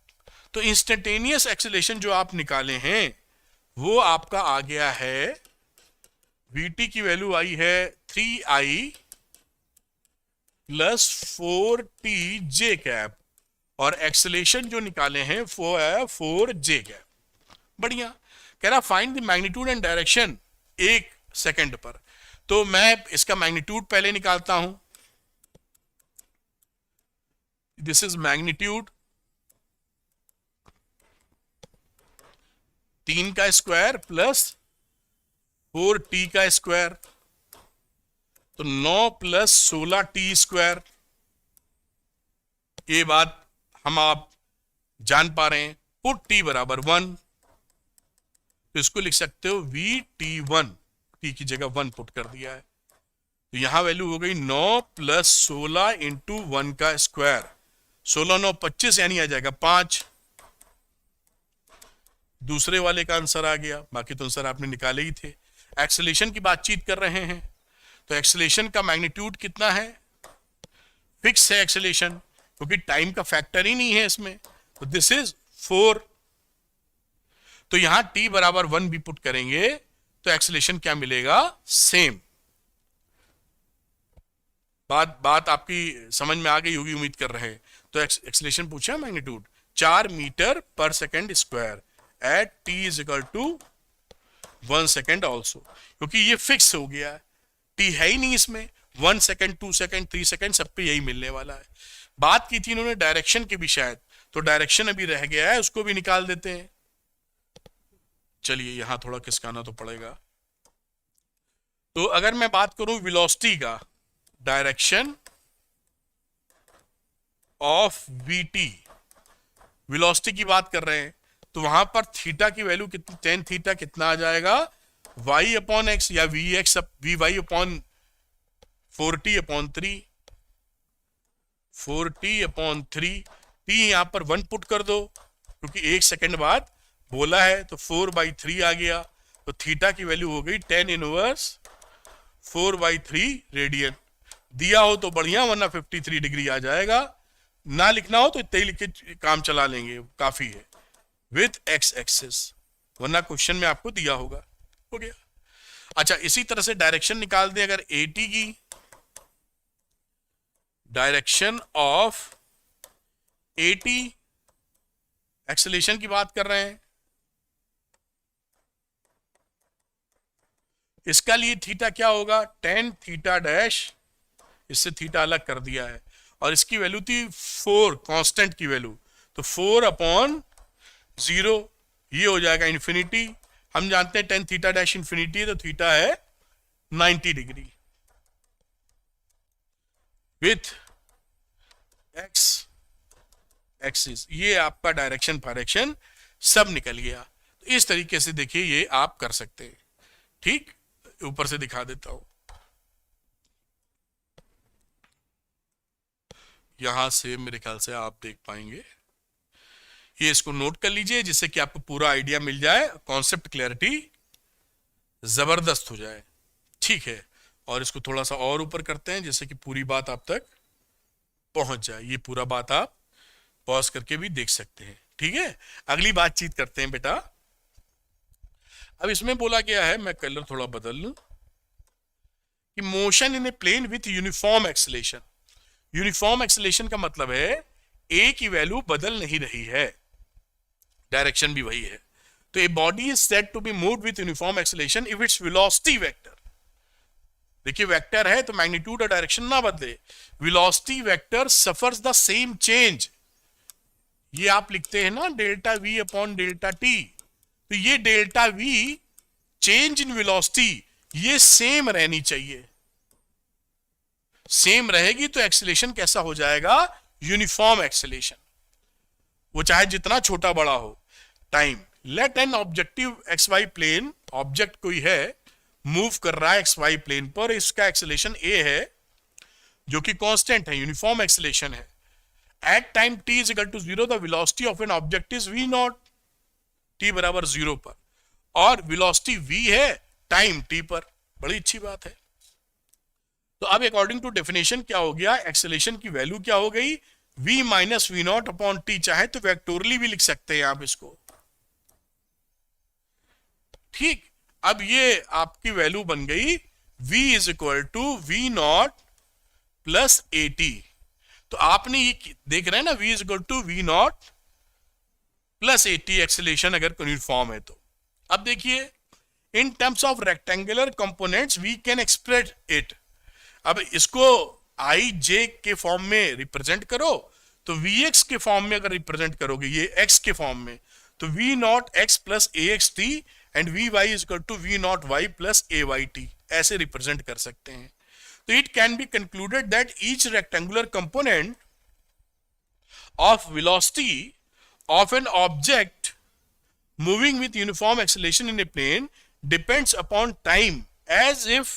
तो इंस्टेंटेनियस एक्सेलेरेशन जो आप निकाले हैं वो आपका आ गया है, vt की वैल्यू आई है 3i प्लस 4tj कैप, और एक्सेलेरेशन जो निकाले हैं वो है 4j कैप। बढ़िया। कह रहा find the magnitude and direction 1 second पर, तो मैं इसका मैग्नीट्यूड पहले निकालता हूं, दिस इज मैग्नीट्यूड 3 का स्क्वायर प्लस 4t का स्क्वायर, तो 9 प्लस 16t स्क्वायर, ये बात हम आप जान पा रहे हैं। पुट t बराबर 1, तो इसको लिख सकते हो vt1, t की जगह 1 पुट कर दिया है, तो यहां वैल्यू हो गई 9 प्लस 16 इंटू 1 का स्क्वायर, 16 9 25 यानी आ जाएगा 5। दूसरे वाले का आंसर आ गया, बाकी तो आंसर आपने निकाले ही थे। एक्सेलेरेशन की बातचीत कर रहे हैं, तो एक्सेलेरेशन का मैग्नीट्यूड कितना है, फिक्स है एक्सेलेरेशन, क्योंकि टाइम का फैक्टर ही नहीं है इसमें, तो दिस इज 4। तो यहां t बराबर 1 भी पुट करेंगे तो एक्सेलेरेशन क्या मिलेगा, सेम। बात आपकी समझ में आ गई होगी, उम्मीद कर रहे हैं। तो एक्सेलेरेशन पूछा मैग्नीट्यूड 4 मीटर पर second square at t is equal to 1 second also, क्योंकि ये फिक्स हो गया है, t है ही नहीं इसमें, 1 सेकेंड 2 सेकेंड 3 सेकेंड सब पे यही मिलने वाला है। बात की थी इन्होंने डायरेक्शन की भी शायद, तो डायरेक्शन अभी रह गया है, उसको भी निकाल देते हैं। चलिए यहां थोड़ा खिसकाना तो पड़ेगा। तो अगर मैं बात करूं वेलोसिटी का, डायरेक्शन ऑफ vt, वेलोसिटी की बात कर रहे हैं, तो वहां पर थीटा की वैल्यू कितनी, टेन थीटा कितना आ जाएगा, y अपॉन एक्स या vy upon 4t upon 3, 4t upon 3, t यहां पर 1 पुट कर दो क्योंकि 1 सेकेंड बाद बोला है, तो 4/3 आ गया, तो थीटा की वैल्यू हो गई 10 इनवर्स 4/3 रेडियन। दिया हो तो बढ़िया, वरना 53 डिग्री आ जाएगा, ना लिखना हो तो इतना ही लिख के काम चला लेंगे, काफी है, विथ एक्स एक्सिस, वरना क्वेश्चन में आपको दिया होगा। हो गया। अच्छा, इसी तरह से डायरेक्शन निकाल दें, अगर AT की डायरेक्शन ऑफ AT, एक्सेलेरेशन की बात कर रहे हैं, इसका लिए थीटा क्या होगा, tan थीटा डैश, इससे थीटा अलग कर दिया है, और इसकी वैल्यू थी 4, कांस्टेंट की वैल्यू, तो 4 अपॉन 0, ये हो जाएगा इन्फिनिटी। हम जानते हैं tan थीटा डैश इन्फिनिटी, तो थीटा है 90 डिग्री विथ एक्स एक्सिस। ये आपका डायरेक्शन फायरेक्शन सब निकल गया। तो इस तरीके से देखिए ये आप कर सकते हैं। ठीक, ऊपर से दिखा देता हूं, यहां से मेरे ख्याल से आप देख पाएंगे। ये इसको नोट कर लीजिए जिससे कि आपको पूरा आइडिया मिल जाए, कॉन्सेप्ट क्लैरिटी जबरदस्त हो जाए। ठीक है, और इसको थोड़ा सा और ऊपर करते हैं जिससे कि पूरी बात आप तक पहुंच जाए। ये पूरा बात आप पॉज करके भी देख सकते हैं। ठीक है, अगली बातचीत करते हैं बेटा। अब इसमें बोला गया है, मैं कलर थोड़ा बदल लूं, कि motion in a plane with uniform acceleration. Uniform acceleration का मतलब है ए की वैल्यू बदल नहीं रही है, डायरेक्शन भी वही है। तो a body is said to be moved with uniform acceleration if its velocity vector, देखिए वेक्टर है तो मैग्नीट्यूड और डायरेक्शन ना बदले, velocity vector suffers the same change, ये आप लिखते हैं ना delta v upon delta t, तो ये delta v change in velocity ये सेम रहनी चाहिए। सेम रहेगी तो एक्सेलेरेशन कैसा हो जाएगा, यूनिफॉर्म एक्सेलेरेशन, वो चाहे जितना छोटा बड़ा हो। Time, let an objective x y plane, object कोई है मूव कर रहा है एक्स वाई प्लेन पर, इसका एक्सेलेरेशन ए है जो कि कांस्टेंट है, यूनिफॉर्म एक्सेलेरेशन है। At time t is equal to 0 the velocity of an object is v nought, t बराबर 0 पर, और वेलोसिटी v है टाइम t पर। बड़ी अच्छी बात है। तो अब अकॉर्डिंग टू डेफिनेशन क्या हो गया, एक्सेलेरेशन की वैल्यू क्या हो गई, v minus v nought upon t, चाहे तो वेक्टोरली भी लिख सकते हैं आप इसको। ठीक, अब ये आपकी वैल्यू बन गई v is equal to v nought plus a t. तो आपने ये देख रहे हैं ना, v is equal to v nought plus a t acceleration अगर यूनिफॉर्म है तो। अब देखिए in terms of rectangular components we can express it. अब इसको आई जे के फॉर्म में रिप्रेजेंट करो, तो वी एक्स के फॉर्म में अगर रिप्रेजेंट करोगे ये एक्स के फॉर्म में, तो v not x plus a x t and v y is equal to v not y plus a y t, ऐसे रिप्रेजेंट कर सकते हैं। So it can be concluded that each rectangular component of velocity of an object moving with uniform acceleration in a plane depends upon time as if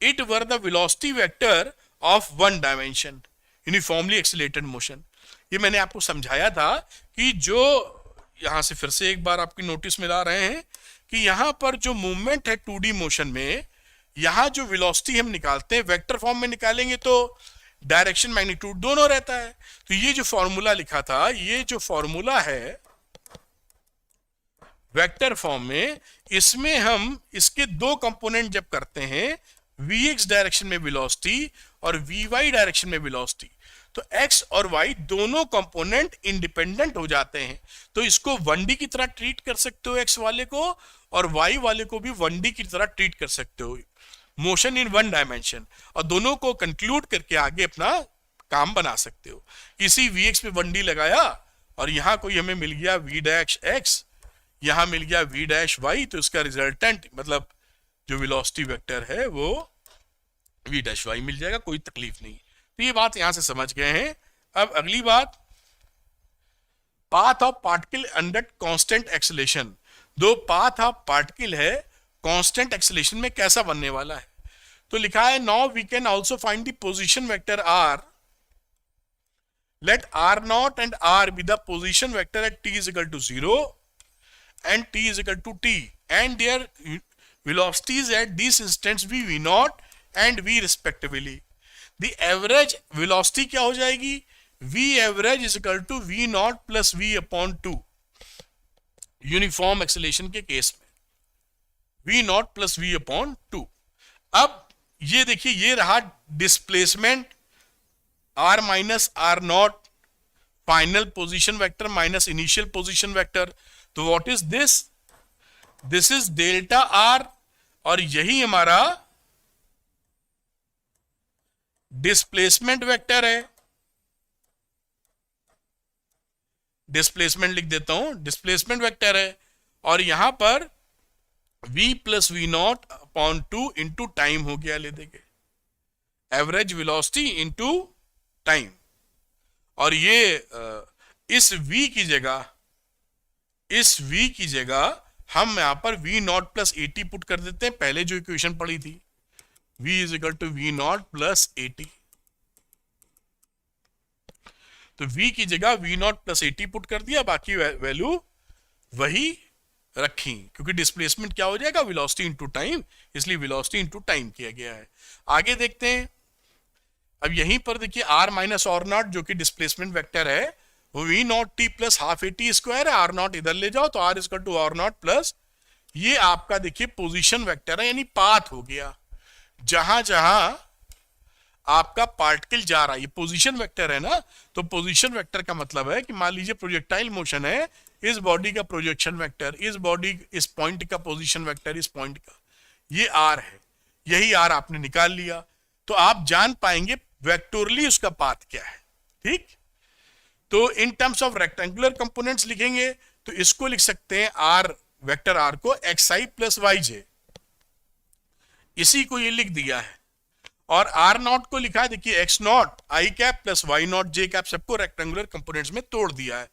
it were the velocity vector of one dimension uniformly accelerated motion। ये मैंने आपको समझाया था कि जो यहां से फिर से एक बार आपकी नोटिस में ला रहे हैं कि यहां पर जो मूवमेंट है 2D मोशन में, यहां जो वेलोसिटी हम निकालते हैं वेक्टर फॉर्म में निकालेंगे तो डायरेक्शन मैग्नीट्यूड दोनों रहता है। तो ये जो फॉर्मूला लिखा था, ये जो फॉर्मूला है वेक्टर फॉर्म में, इसमें हम इसके दो कंपोनेंट जब करते हैं, vx डायरेक्शन में वेलोसिटी और vy डायरेक्शन में वेलोसिटी, तो x और y दोनों कंपोनेंट इंडिपेंडेंट हो जाते हैं। तो इसको 1D की तरह ट्रीट कर सकते हो x वाले को, और y वाले को भी 1D की तरह ट्रीट कर सकते हो, मोशन इन वन डायमेंशन, और दोनों को कंक्लूड करके आगे अपना काम बना सकते हो। इसी vx पे 1D लगाया और यहां कोई हमें मिल गया v डैश x, यहां मिल गया v डैश y, तो इसका रिजल्टेंट मतलब जो वेलोसिटी वेक्टर है वो v डैश y मिल जाएगा, कोई तकलीफ नहीं। तो ये बात यहां से समझ गए हैं। अब अगली बात, path of particle under constant acceleration. दो पाथ ऑफ पार्टिकल है कांस्टेंट एक्सेलेरेशन में कैसा बनने वाला है, तो लिखा है now we can also find the position vector r, let r nought and r be the position vector at t is equal to 0 and t is equal to t and their velocities at these instants be v naught and v respectively। the average velocity क्या हो जाएगी, v average is equal to v naught plus v upon 2 uniform acceleration के case में, v naught plus v upon 2। अब ये देखिए, ये रहा displacement r minus r naught, final position vector minus initial position vector. तो what is this, this is delta R, और यही हमारा डिस्प्लेसमेंट वेक्टर है। डिस्प्लेसमेंट लिख देता हूं, डिस्प्लेसमेंट वेक्टर है, और यहां पर v plus v nought upon 2 into time हो गया, ले देंगे एवरेज वेलोसिटी इंटू टाइम। और ये इस v की जगह, इस v की जगह हम यहां पर v nought plus a t put कर देते हैं, पहले जो इक्वेशन पढ़ी थी, v is equal to v nought plus a t. तो v की जगह v nought plus a t put कर दिया, बाकी वैल्यू वही रखी, क्योंकि डिस्प्लेसमेंट क्या हो जाएगा, वेलोसिटी इनटू टाइम, इसलिए वेलोसिटी इनटू टाइम किया गया है। आगे देखते हैं। अब यहीं पर देखिए r माइनस और नॉट जो कि डिस्प्लेसमेंट वेक्टर है, वो v not t plus half a t square है, आर नॉट इधर ले जाओ तो r equal to r nought plus, ये आपका देखिए पोजीशन वेक्टर है, यानी पाथ हो गया, जहां जहां आपका पार्टिकल जा रहा है, ये पोजीशन वेक्टर है ना। तो पोजीशन वेक्टर का मतलब है कि मान लीजिए प्रोजेक्टाइल मोशन है, इस बॉडी का प्रोजेक्शन वेक्टर, इस बॉडी इस पॉइंट का पोजीशन वेक्टर, इस पॉइंट का, ये आर है, यही आर आपने निकाल लिया, तो आप जान पाएंगे वेक्टोरली उसका पाथ क्या है। ठीक, तो इन टर्म्स ऑफ रेक्टेंगुलर कंपोनेंट्स लिखेंगे तो इसको लिख सकते हैं आर, वेक्टर आर को xi प्लस वाई जे, इसी को ये लिख दिया है। और आर नॉट को लिखा है, देखिए x naught i cap plus y naught j cap, सबको रेक्टेंगुलर कंपोनेंट्स में तोड़ दिया है।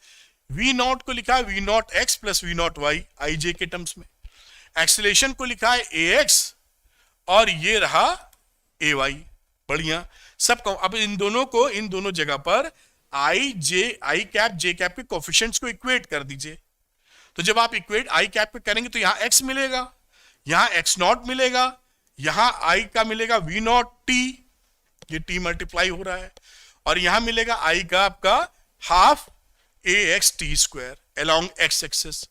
वी नॉट को लिखा है v not x plus v not y i j के टर्म्स में। एक्सेलेरेशन को लिखा है ए एक्स और ये रहा ए वाई। बढ़िया, सब अब इन दोनों को, इन दोनों जगह पर आई कैप जे कैप के कोफिशिएंट्स को इक्वेट कर दीजिए। तो जब आप इक्वेट आई कैप पे करेंगे तो यहां एक्स मिलेगा, यहां एक्स नॉट मिलेगा, यहां आई का मिलेगा वी नॉट टी, ये टी मल्टीप्लाई हो रहा है, और यहां मिलेगा आई का आपका half a x t square along x axis,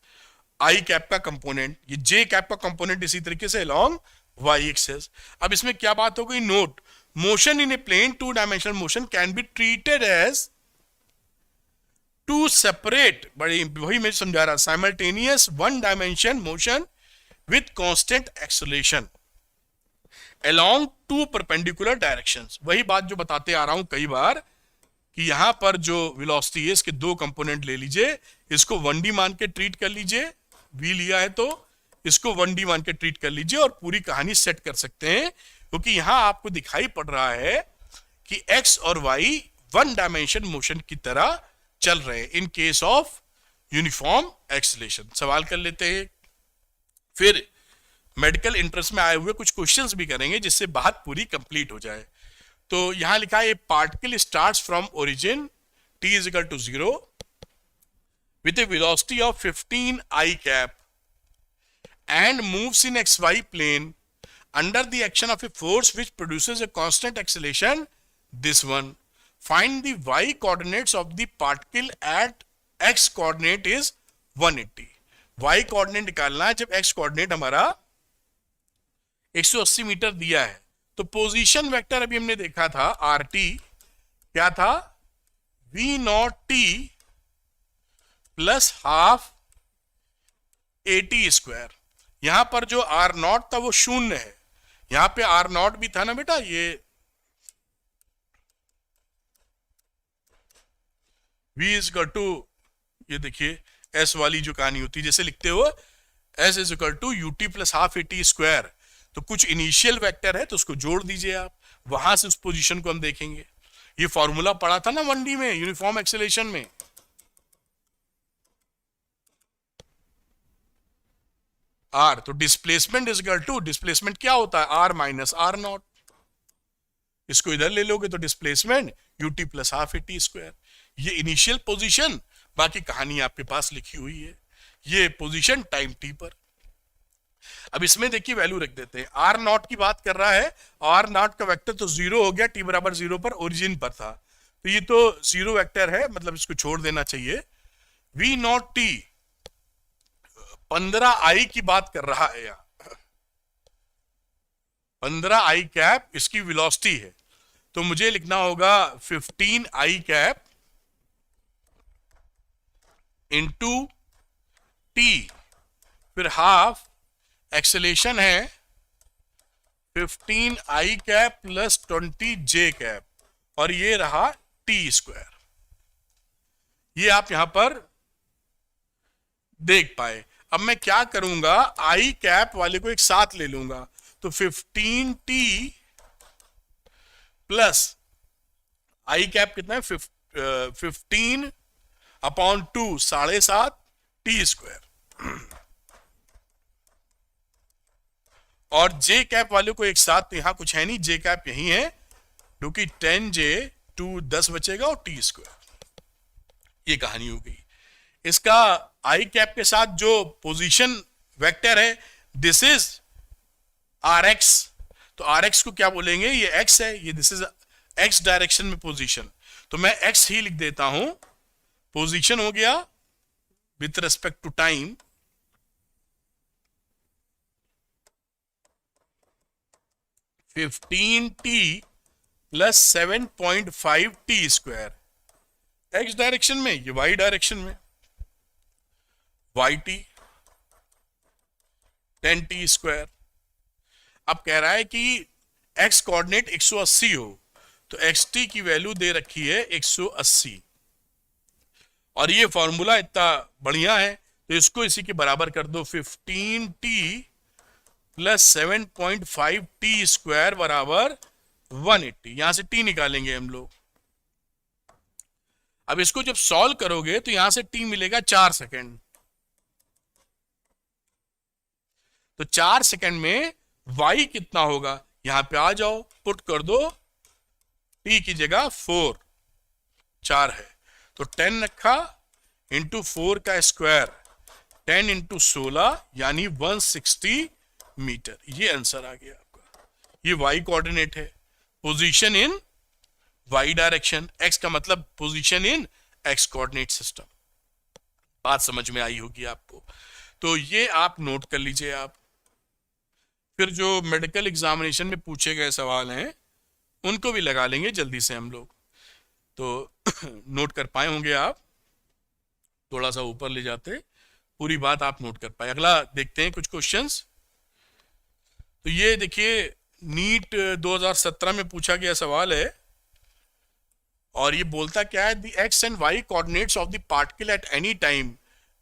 i cap का कंपोनेंट, ये जे कैप का कंपोनेंट इसी तरीके से अलोंग वाई एक्सेस। अब इसमें क्या बात हो गई, note, motion in a plane two dimensional motion can be treated as two separate, बड़ी वही मैं समझा रहा, simultaneous one dimension motion with constant acceleration along two perpendicular directions। वही बात जो बताते आ रहा हूं कई बार कि यहां पर जो वेलोसिटी है इसके दो कंपोनेंट ले लीजिए, इसको 1D मान के ट्रीट कर लीजिए, v लिया है तो इसको 1D मान के ट्रीट कर लीजिए और पूरी कहानी सेट कर सकते हैं, क्योंकि यहां आपको दिखाई पड़ रहा है कि x और y वन डायमेंशन मोशन की तरह चल रहे हैं in case of uniform acceleration. सवाल कर लेते हैं, फिर मेडिकल इंटरेस्ट में आए हुए कुछ क्वेश्चंस भी करेंगे जिससे बात पूरी कंप्लीट हो जाए। तो यहां लिखा है particle starts from origin t is equal to 0 with a velocity of 15 i cap and moves in xy plane under the action of a force which produces a constant acceleration, this one. Find the y coordinates of the particle at x coordinate is 180। y coordinate निकालना है जब x coordinate हमारा 180 metre दिया है। तो position vector अभी हमने देखा था आर टी, क्या था, v not t plus half a t square. यहां पर जो आर नॉट था वो शून्य है, यहां पे आर नॉट भी था ना बेटा, ये v इज इक्वल टू, ये देखिए s वाली जो कहानी होती है, जैसे लिखते हो s is equal to u t plus half a t square, तो कुछ इनिशियल वेक्टर है तो उसको जोड़ दीजिए आप, वहां से उस पोजीशन को हम देखेंगे। ये फॉर्मूला पढ़ा था ना 1D में यूनिफॉर्म एक्सेलरेशन में। आर, तो displacement is equal to, displacement क्या होता है, आर माइनस आर नॉट, इसको इधर ले लोगे तो displacement UT plus half a t square. ये इनिशियल पोजीशन, बाकी कहानी आपके पास लिखी हुई है, ये पोजीशन टाइम टी पर। अब इसमें देखिए वैल्यू रख देते हैं, आर नॉट की बात कर रहा है, आर नॉट का वेक्टर तो 0 हो गया, टी बराबर 0 पर ओरिजिन पर था, तो ये तो 0 वेक्टर है, मतलब इसको छोड़ देना चाहिए। वी नॉट टी 15 आई की बात कर रहा है, यहां 15 आई कैप इसकी वेलोसिटी है, तो मुझे लिखना होगा 15 आई कैप इंटू टी, फिर हाफ एक्सेलेरेशन है 15 i cap plus 20 J cap, और ये रहा टी स्क्वायर। ये आप यहां पर देख पाए। अब मैं क्या करूंगा, आई कैप वाले को एक साथ ले लूंगा, तो 15 टी प्लस आई कैप कितना है 15 अपॉन 2 7.5 टी स्क्वायर, और जे कैप वाले को एक साथ, तो यहां कुछ है नहीं, जे कैप यही है, क्योंकि 10 जे 2 10 बचेगा और टी स्क्वायर। ये कहानी हो गई। इसका आई कैप के साथ जो पोजीशन वेक्टर है, दिस इज आर एक्स, तो आर एक्स को क्या बोलेंगे, ये एक्स है, ये दिस इज एक्स डायरेक्शन में पोजीशन, तो मैं एक्स ही लिख देता हूं, पोजीशन हो गया with respect to time, fifteen t plus 7.5 t square x direction में, ये वाई डायरेक्शन में, वाई टी 10 टी स्क्वायर। अब कह रहा है कि एक्स कोऑर्डिनेट 180 हो, तो एक्स टी की वैल्यू दे रखी है 180, और ये फॉर्मूला इतना बढ़िया है तो इसको इसी के बराबर कर दो, 15t प्लस 7.5t स्क्वायर बराबर 180। यहां से t निकालेंगे हम लोग। अब इसको जब सॉल्व करोगे तो यहां से t मिलेगा 4 सेकेंड। तो 4 सेकेंड में y कितना होगा, यहां पे आ जाओ, पुट कर दो, t की जगह 4 है तो 10 रखा इंटू 4 का स्क्वायर, 10 इंटू 16 यानी 160 मीटर। ये आंसर आ गया आपका। ये y कोऑर्डिनेट है, position in y direction, x का मतलब position in x coordinate system. बात समझ में आई होगी आपको। तो ये आप नोट कर लीजिए आप। फिर जो मेडिकल एग्जामिनेशन में पूछे गए सवाल हैं उनको भी लगा लेंगे जल्दी से हम लोग, तो नोट कर पाए होंगे आप। थोड़ा सा ऊपर ले जाते, पूरी बात आप नोट कर पाए। अगला देखते हैं कुछ क्वेश्चंस। तो ये देखिए नीट 2017 में पूछा गया सवाल है और ये बोलता क्या है, the x and y coordinates of the particle at any time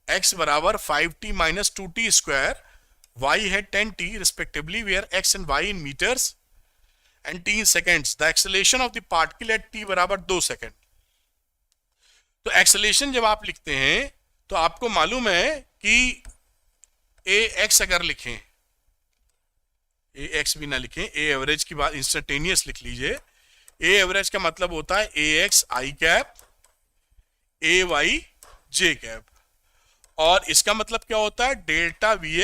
x बराबर 5t minus 2t square, y है 10t respectively, where x and y in metres and t in seconds. The acceleration of the particle at t बराबर 2 second. तो acceleration जब आप लिखते हैं तो आपको मालूम है कि ए एक्स अगर लिखें, ए एक्स भी ना लिखें, ए एवरेज की बात इंस्टेंटेनियस लिख लीजिए। ए एवरेज का मतलब होता है a x I cap, a y J cap, और इसका मतलब क्या होता है, delta we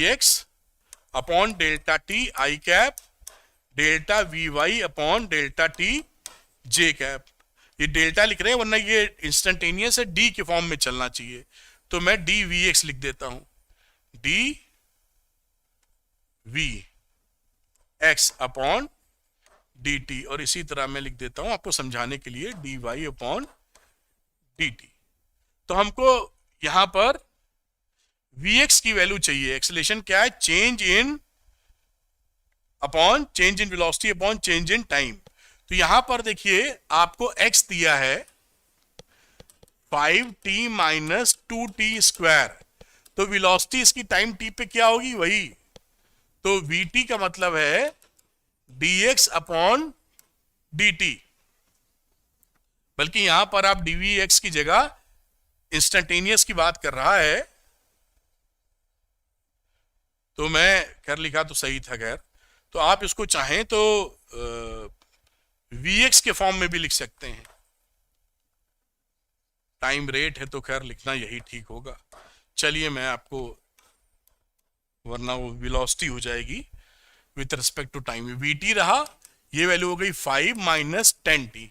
x upon delta T I cap, delta we y upon delta T J cap. ये डेल्टा लिख रहे हैं वरना ये इंस्टेंटेनियस है, डी के फॉर्म में चलना चाहिए, तो मैं डी वी एक्स लिख देता हूं, d v x upon D t, और इसी तरह मैं लिख देता हूं आपको समझाने के लिए d y upon D t. तो हमको यहां पर वी एक्स की वैल्यू चाहिए। एक्सेलरेशन क्या है, change in upon change in velocity upon change in time. तो यहां पर देखिए आपको x दिया है 5t माइनस 2t स्क्वायर, तो वेलोसिटी इसकी टाइम t पे क्या होगी, वही, तो vt का मतलब है dx अपॉन dt, बल्कि यहां पर आप dvx की जगह इंस्टेंटेनियस की बात कर रहा है, तो मैं कर लिखा तो सही था खैर। तो आप इसको चाहें तो vx के फॉर्म में भी लिख सकते हैं, टाइम रेट है तो खैर लिखना यही ठीक होगा। चलिए मैं आपको, वरना वो वेलोसिटी हो जाएगी with respect to time. vt रहा, ये वैल्यू हो गई 5 माइनस 10t,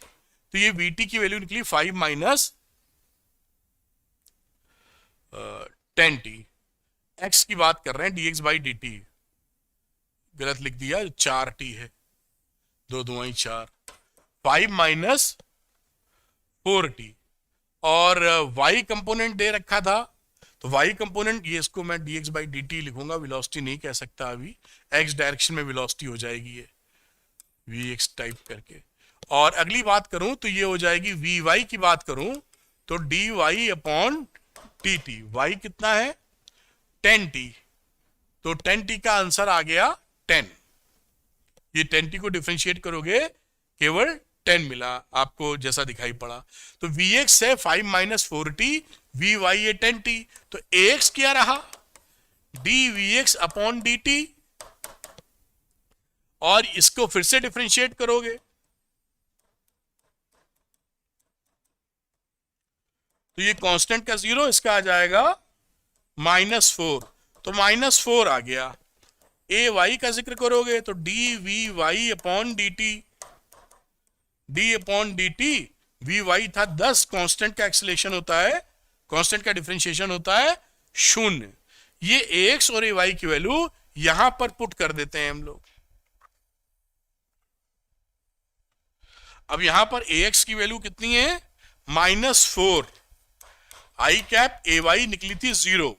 तो ये vt की वैल्यू निकली 5 माइनस 10t। x की बात कर रहे हैं dx बाई dt, गलत लिख दिया, 4t है, 2 2 4, 5 माइनस 4t, और y कंपोनेंट दे रखा था, तो y कंपोनेंट, ये इसको मैं dx बाई dt लिखूंगा, वेलोसिटी नहीं कह सकता अभी, x डायरेक्शन में वेलोसिटी हो जाएगी ये vx टाइप करके। और अगली बात करूं तो ये हो जाएगी vy की बात करूं तो dy अपॉन dt, y कितना है 10t, तो 10t का आंसर आ गया 10। ये 10t को डिफरेंशिएट करोगे केवल 10 मिला आपको जैसा दिखाई पड़ा। तो vx है 5 माइनस 4t, vy है 10t, तो ax क्या रहा, dvx अपॉन dt, और इसको फिर से डिफरेंशिएट करोगे तो ये कांस्टेंट का 0, इसका आ जाएगा -4, तो -4 आ गया। ए वाई का जिक्र करोगे तो d v y upon D t, d upon D T, we y था 10, कांस्टेंट का एक्सेलरेशन होता है, कांस्टेंट का डिफरेंशिएशन होता है 0। ये ए एक्स और ए वाई की वैल्यू यहां पर पुट कर देते हैं हम लोग। अब यहां पर ए एक्स की वैल्यू कितनी है, -4, आई कैप ए वाई निकली थी 0,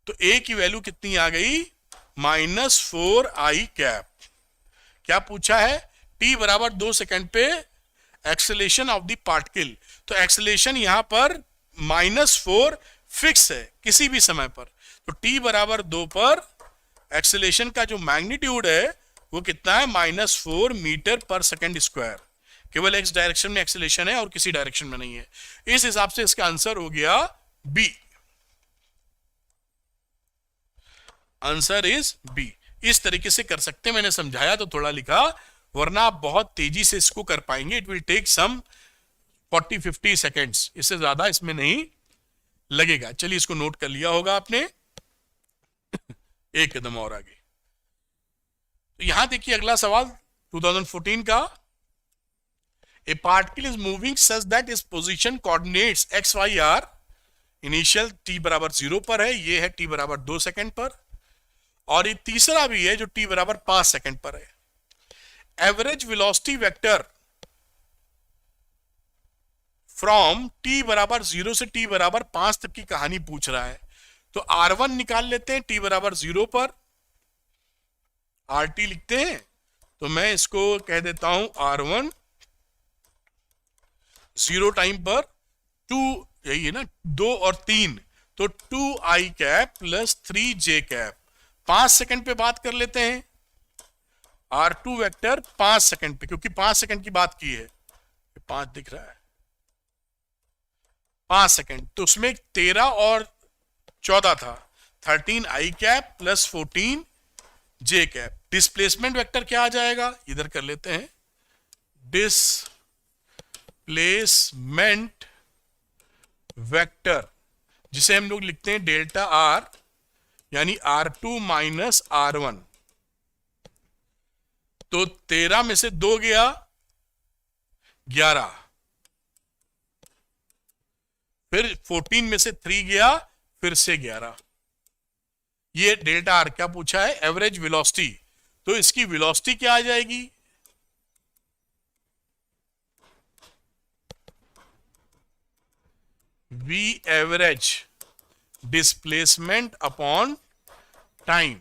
तो ए की वैल्यू कितनी आ गई, -4 आई कैप। क्या पूछा है, t बराबर 2 सेकंड पे एक्सेलेरेशन ऑफ द पार्टिकल, तो एक्सेलेरेशन यहां पर -4 फिक्स है किसी भी समय पर, तो t बराबर 2 पर एक्सेलेरेशन का जो मैग्नीट्यूड है वो कितना है, -4 मीटर पर सेकंड स्क्वायर। केवल x डायरेक्शन में एक्सेलेरेशन है और किसी डायरेक्शन में नहीं है। इस हिसाब से इसका आंसर हो गया बी। Answer is B. इस तरीके से कर सकते हैं, मैंने समझाया तो थोड़ा लिखा, वरना आप बहुत तेजी से इसको कर पाएंगे। It will take some 40-50 seconds, इससे ज्यादा इसमें नहीं लगेगा। चलिए इसको नोट कर लिया होगा आपने। एक कदम और आगे, तो यहां देखिए अगला सवाल 2014 का। A particle is moving such that is position coordinates x y are, initial t बराबर 0 पर है, ये है t बराबर 2 सेकंड पर, और ये तीसरा भी है जो t बराबर 5 सेकंड पर है। Average velocity vector from t बराबर 0 से t बराबर 5 तक की कहानी पूछ रहा है। तो r1 निकाल लेते हैं t बराबर 0 पर, rt लिखते हैं, तो मैं इसको कह देता हूं r1 0 टाइम पर 2, यही है ना 2 और 3, तो 2i cap plus 3j cap. 5 second पे बात कर लेते हैं, r2 वेक्टर 5 सेकंड पे, क्योंकि 5 सेकंड की बात की है, 5 दिख रहा है, 5 सेकंड, तो उसमें 13 और 14 था, 13i cap plus 14j cap. Displacement vector क्या आ जाएगा, इधर कर लेते हैं, डिस्प्लेसमेंट वेक्टर जिसे हम लोग लिखते हैं डेल्टा r, यानी r2 माइनस r1। तो 13 में से 2 गया 11, फिर 14 में से 3 गया फिर से 11। ये डेल्टा आर क्या पूछा है, एवरेज वेलोसिटी, तो इसकी वेलोसिटी क्या आ जाएगी, v average displacement upon time.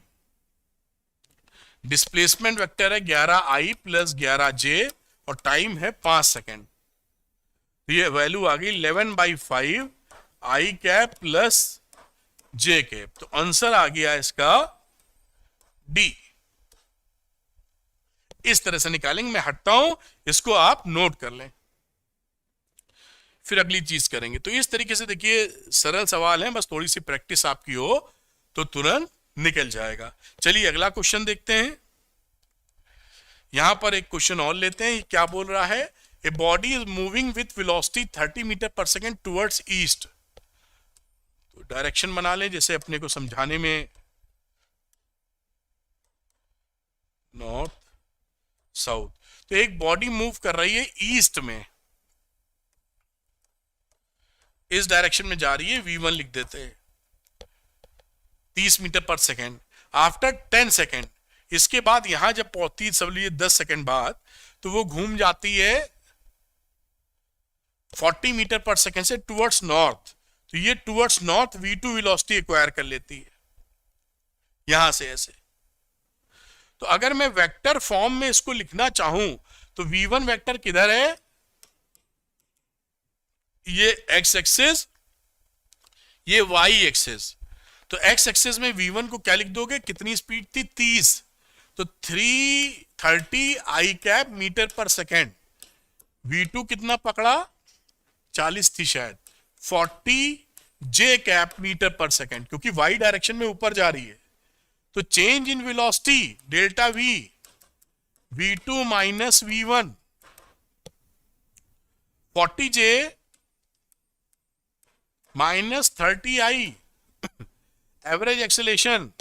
Displacement vector है 11i प्लस 11j और टाइम है 5 सेकेंड, तो ये वैल्यू आ गई 11/5 i cap plus j cap. तो आंसर आ गया इसका डी। इस तरह से निकालेंगे, मैं हटता हूं, इसको आप नोट कर लें, फिर अगली चीज करेंगे। तो इस तरीके से देखिए सरल सवाल है, बस थोड़ी सी प्रैक्टिस आपकी हो तो तुरंत निकल जाएगा। चलिए अगला क्वेश्चन देखते हैं। यहां पर एक क्वेश्चन और लेते हैं, क्या बोल रहा है, a body is moving with velocity 30 metre पर सेकेंड टुवर्ड्स ईस्ट। तो डायरेक्शन बना लें जैसे अपने को समझाने में, नॉर्थ साउथ। तो एक बॉडी मूव कर रही है ईस्ट में, इस डायरेक्शन में जा रही है, v1 लिख देते हैं, 30 मीटर पर सेकेंड। आफ्टर 10 सेकेंड, इसके बाद यहां जब पहुंचती है, सब लिए 10 सेकेंड बाद, तो वो घूम जाती है 40 मीटर पर सेकेंड से टुवर्ड्स नॉर्थ। तो ये towards north v2 velocity acquire कर लेती है यहां से ऐसे। तो अगर मैं वेक्टर फॉर्म में इसको लिखना चाहूं तो v1 वेक्टर किधर है, ये x एक्सिस, ये y एक्सिस। तो x एक्सिस में v1 को क्या लिख दोगे, कितनी स्पीड थी 30, तो 330 i कैप मीटर पर सेकेंड। v2 कितना पकड़ा, 40 थी शायद, 40 j कैप मीटर पर सेकेंड, क्योंकि y डायरेक्शन में ऊपर जा रही है। तो change in velocity delta v, v2 minus v1, 40j minus 30i, average acceleration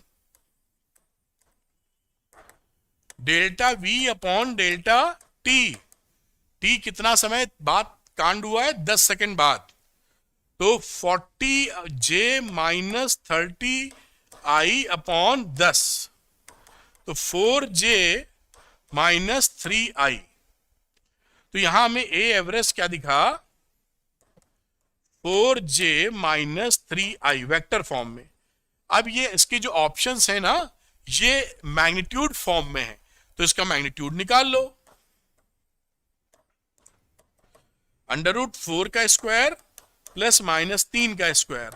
delta v upon delta t। t कितना समय बाद कांड हुआ है, 10 सेकेंड बाद, तो 40j माइनस 30i अपॉन 10, तो 4j माइनस 3i। तो यहां हमें a एवरेज क्या दिखा, 4j minus 3i vector form में। अब ये इसके जो ऑप्शंस है ना, ये मैग्नीट्यूड फॉर्म में है, तो इसका मैग्नीट्यूड निकाल लो। √4 का स्क्वायर प्लस -3 का स्क्वायर,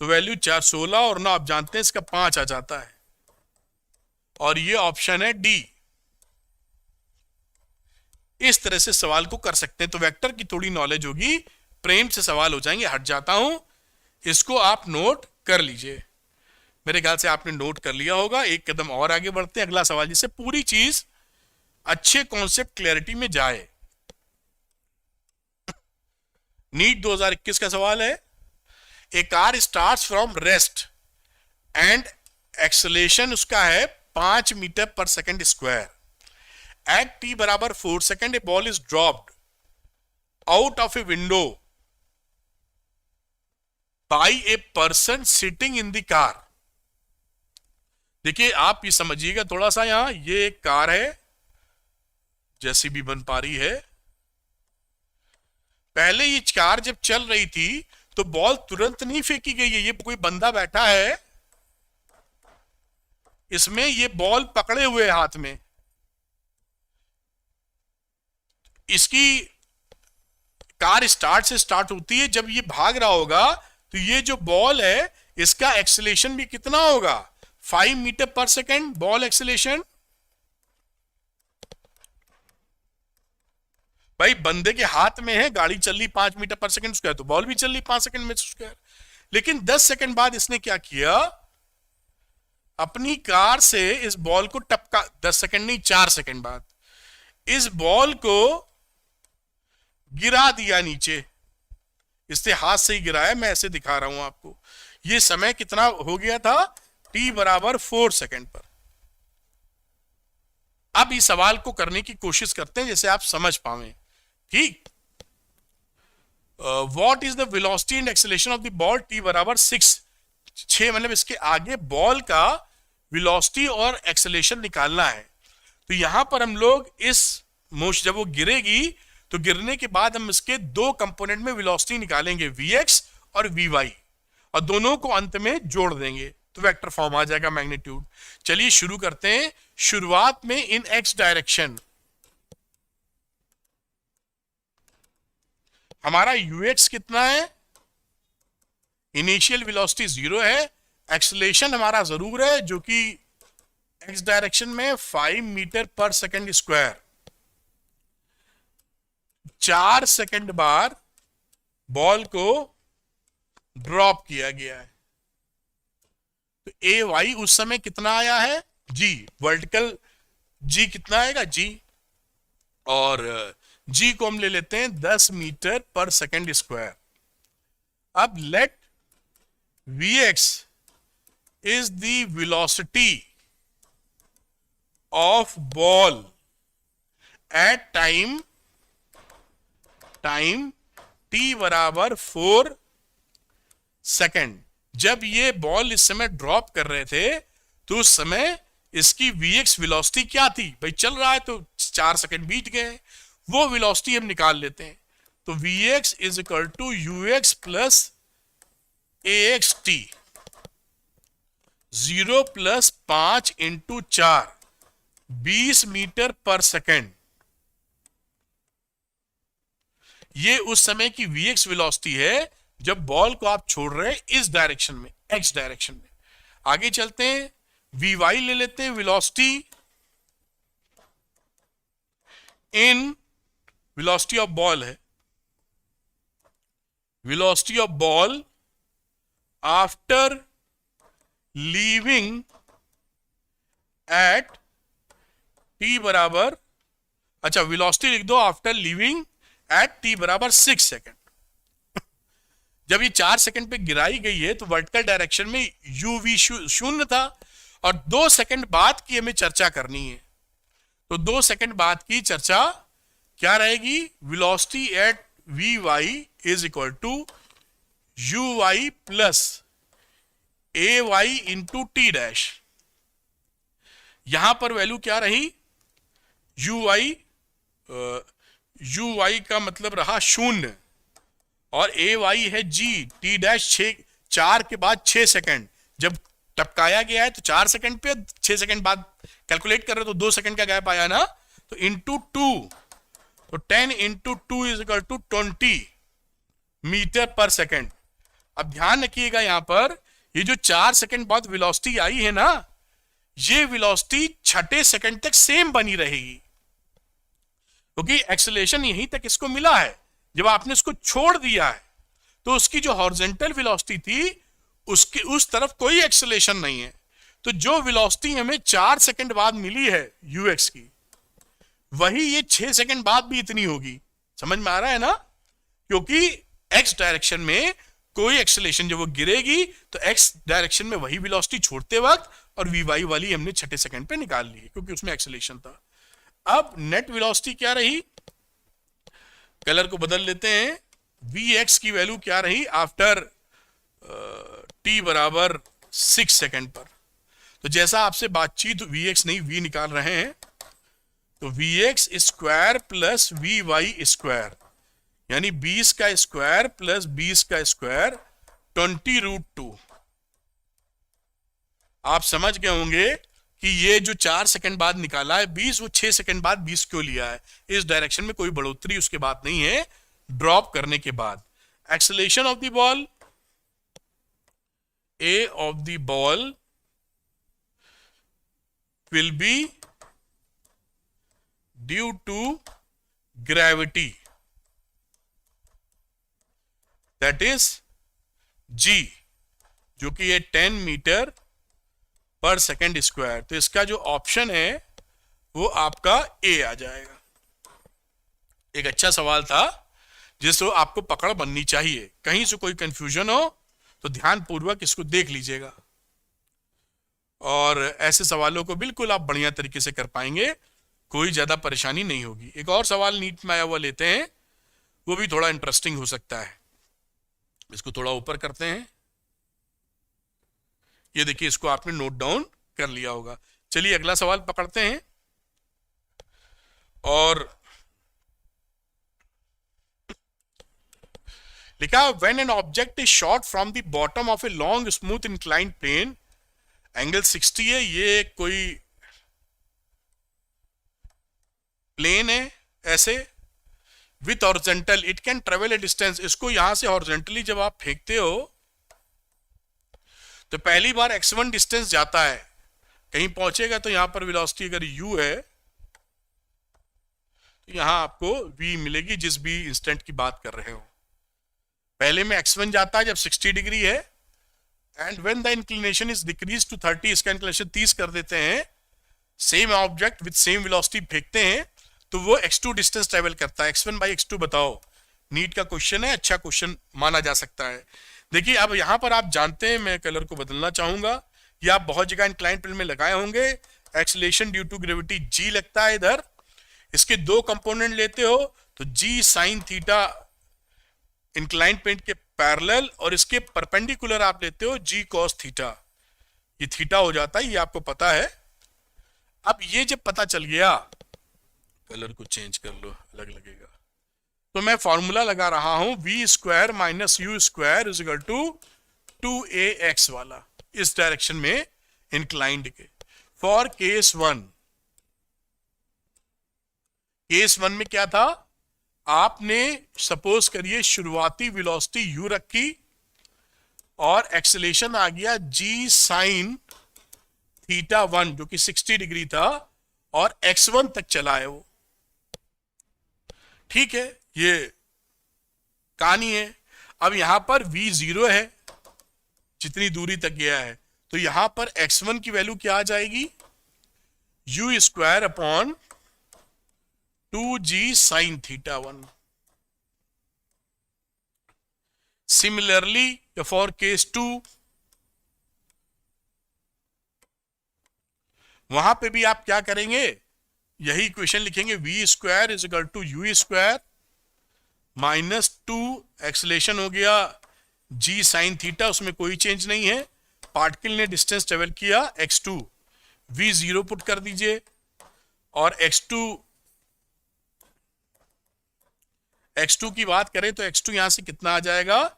तो वैल्यू 416 और 9 आप जानते हैं इसका 5 आ जाता है, और ये ऑप्शन है डी। इस तरह से सवाल को कर सकते हैं। तो वेक्टर की थोड़ी नॉलेज होगी, प्रेम से सवाल हो जाएंगे। हट जाता हूं, इसको आप नोट कर लीजिए। मेरे ख्याल से आपने नोट कर लिया होगा। एक कदम और आगे बढ़ते हैं, अगला सवाल, जिससे पूरी चीज अच्छे कॉन्सेप्ट क्लैरिटी में जाए। नीट 2021 का सवाल है, a car starts from rest and acceleration उसका है 5 मीटर पर सेकेंड स्क्वायर। एट t बराबर 4 second A ball is dropped out of a window by a person sitting in the car. देखिए आप ये समझिएगा थोड़ा सा, यहां ये एक कार है जैसी भी बन पा रही है। पहले ये कार जब चल रही थी तो बॉल तुरंत नहीं फेंकी गई है, ये कोई बंदा बैठा है इसमें, ये बॉल पकड़े हुए हाथ में, इसकी कार स्टार्ट से स्टार्ट होती है। जब ये भाग रहा होगा तो ये जो बॉल है इसका एक्सेलेरेशन भी कितना होगा, 5 मीटर पर सेकेंड बॉल एक्सेलेरेशन। भाई बंदे के हाथ में है, गाड़ी चल रही 5 मीटर पर सेकेंड स्क्वायर, तो बॉल भी चल रही 5 सेकेंड में स्क्वायर। लेकिन 10 सेकेंड बाद इसने क्या किया, अपनी कार से इस बॉल को टपका, 10 सेकेंड नहीं 4 सेकेंड बाद इस बॉल को गिरा दिया नीचे। इससे हाथ से ही गिराया, मैं ऐसे दिखा रहा हूं आपको। ये समय कितना हो गया था, t बराबर 4 सेकेंड पर। अब इस सवाल को करने की कोशिश करते हैं जैसे आप समझ पाएं। ठीक, what is the velocity and acceleration of the ball, t बराबर 6 मतलब इसके आगे बॉल का वेलोसिटी और एक्सेलरेशन निकालना है। तो यहां पर हम लोग इस मोशन, जब वो गिरेगी तो गिरने के बाद हम इसके दो कंपोनेंट में वेलोसिटी निकालेंगे, vx और vy, और दोनों को अंत में जोड़ देंगे तो वेक्टर फॉर्म आ जाएगा, मैग्नीट्यूड। चलिए शुरू करते हैं। शुरुआत में इन x डायरेक्शन हमारा ux कितना है, इनिशियल वेलोसिटी 0 है, एक्सेलरेशन हमारा जरूर है जो कि x डायरेक्शन में 5 मीटर पर सेकेंड स्क्वायर। 4 सेकेंड बाद बॉल को ड्रॉप किया गया है, तो ए वाई उस समय कितना आया है, जी, वर्टिकल जी कितना आएगा, जी, और जी को हम ले लेते हैं 10 मीटर पर सेकेंड स्क्वायर। अब let vx is the velocity of ball at time t बराबर 4 सेकेंड। जब ये बॉल इस समय ड्रॉप कर रहे थे तो उस समय इसकी vx वेलोसिटी क्या थी, भाई चल रहा है तो 4 सेकेंड बीत गए, वो वेलोसिटी हम निकाल लेते हैं। तो vx is equal to ux plus axt, 0 plus 5 into 4, 20 metre पर सेकेंड। ये उस समय की vx वेलोसिटी है जब बॉल को आप छोड़ रहे हैं इस डायरेक्शन में, x डायरेक्शन में। आगे चलते हैं, vy ले लेते हैं, velocity in velocity of ball है, velocity of ball after leaving at t बराबर, अच्छा वेलोसिटी लिख दो आफ्टर लीविंग एट t बराबर 6 सेकेंड। जब ये 4 सेकेंड पे गिराई गई है तो वर्टिकल डायरेक्शन में uv 0 था, और 2 सेकेंड बाद की हमें चर्चा करनी है। तो 2 सेकेंड बाद की चर्चा क्या रहेगी, velocity at vy is equal to uy plus ay into t dash. यहां पर वैल्यू क्या रही, uy का मतलब रहा 0, और ay है g, t डैश 4 के बाद 6 सेकेंड जब टपकाया गया है तो 4 सेकेंड पे 6 सेकेंड बाद कैलकुलेट कर रहे हो तो 2 सेकेंड का गैप आया ना, तो इंटू 2, तो 10 into 2 is equal to 20 metre पर सेकेंड। अब ध्यान रखिएगा यहां पर ये जो 4 सेकेंड बाद वेलोसिटी आई है ना, ये वेलोसिटी छठे सेकेंड तक सेम बनी रहेगी, क्योंकि एक्सेलरेशन यहीं तक इसको मिला है। जब आपने इसको छोड़ दिया है तो उसकी जो हॉरिजॉन्टल वेलोसिटी थी उसकी उस तरफ कोई एक्सेलरेशन नहीं है। तो जो वेलोसिटी हमें 4 सेकंड बाद मिली है यूएक्स की, वही ये 6 सेकंड बाद भी इतनी होगी। समझ में आ रहा है ना? क्योंकि एक्स डायरेक्शन में कोई एक्सेलरेशन, जब वो गिरेगी तो एक्स डायरेक्शन में वही वेलोसिटी छोड़ते वक्त, और वी वाई वाली हमने छठे सेकंड पे निकाल ली है क्योंकि उसमें एक्सेलरेशन था। अब नेट वेलोसिटी क्या रही, कलर को बदल लेते हैं। वी एक्स की वैल्यू क्या रही आफ्टर टी बराबर 6 सेकंड पर। तो जैसा आपसे बातचीत वी एक्स नहीं वी निकाल रहे हैं, तो v x square plus v y square, यानी 20 का स्क्वायर प्लस 20 का स्क्वायर 20√2। आप समझ गए होंगे कि ये जो 4 सेकंड बाद निकाला है 20, वो 6 सेकंड बाद 20 क्यों लिया है। इस डायरेक्शन में कोई बढ़ोतरी उसके बाद नहीं है ड्रॉप करने के बाद। Acceleration of the ball, A of the ball will be due to gravity, that is g, जो कि ये 10 मीटर पर सेकेंड स्क्वायर। तो इसका जो ऑप्शन है वो आपका ए आ जाएगा। एक अच्छा सवाल था जिसको आपको पकड़ बननी चाहिए। कहीं से कोई कंफ्यूजन हो तो ध्यान पूर्वक इसको देख लीजिएगा, और ऐसे सवालों को बिल्कुल आप बढ़िया तरीके से कर पाएंगे, कोई ज्यादा परेशानी नहीं होगी। एक और सवाल नीट में आया हुआ लेते हैं, वो भी थोड़ा इंटरेस्टिंग हो सकता है। इसको थोड़ा ऊपर करते हैं। ये देखिए, इसको आपने नोट डाउन कर लिया होगा। चलिए अगला सवाल पकड़ते हैं। और लिखा, when an object is shot from the bottom of a long smooth inclined plane, angle 60 है, ये कोई प्लेन है ऐसे, with horizontal it can travel a distance. इसको यहां से हॉरिजॉन्टली जब आप फेंकते हो तो पहली बार x1 डिस्टेंस जाता है, कहीं पहुंचेगा तो यहां पर वेलोसिटी अगर u है तो यहां आपको v मिलेगी, जिस भी इंस्टेंट की बात कर रहे हो। पहले में x1 जाता है जब 60 डिग्री है, and when the inclination is decrease to 30, इसका इंक्लिनेशन 30 कर देते हैं, same object with same velocity फेंकते हैं तो वो x2 डिस्टेंस ट्रेवल करता है। x1 बाई x2 बताओ। नीट का क्वेश्चन है, अच्छा क्वेश्चन माना जा सकता है। देखिए अब यहां पर आप जानते हैं, मैं कलर को बदलना चाहूंगा, ये आप बहुत जगह इंक्लाइन प्लेन में लगाए होंगे। Acceleration due to gravity g लगता है इधर। इसके दो कंपोनेंट लेते हो तो g sine theta incline plane के पैरेलल, और इसके परपेंडिकुलर आप लेते हो g कॉस थीटा। ये थीटा हो जाता है, ये आपको पता है। अब ये जब पता चल गया, कलर को चेंज कर लो, अलग लगेगा। तो मैं फॉर्मूला लगा रहा हूं v square minus u square is equal to 2ax वाला, इस डायरेक्शन में इंक्लाइंड के। For case one, case one में क्या था, आपने सपोज करिए शुरुआती वेलोसिटी u रखी और एक्सेलरेशन आ गया g साइन थीटा 1 जो कि 60 डिग्री था, और x1 तक चला है वो। ठीक है, ये कहानी है। अब यहां पर v0 है, जितनी दूरी तक गया है, तो यहां पर x1 की वैल्यू क्या आ जाएगी, u square upon 2g sine theta 1। Similarly for case 2, वहां पे भी आप क्या करेंगे, यही इक्वेशन लिखेंगे, v square is equal to u square minus 2 acceleration हो गया g साइन थीटा, उसमें कोई चेंज नहीं है। पार्टिकल ने डिस्टेंस ट्रेवल किया x2, v0 पुट कर दीजिए, और x2 की बात करें तो x2 यहां से कितना आ जाएगा,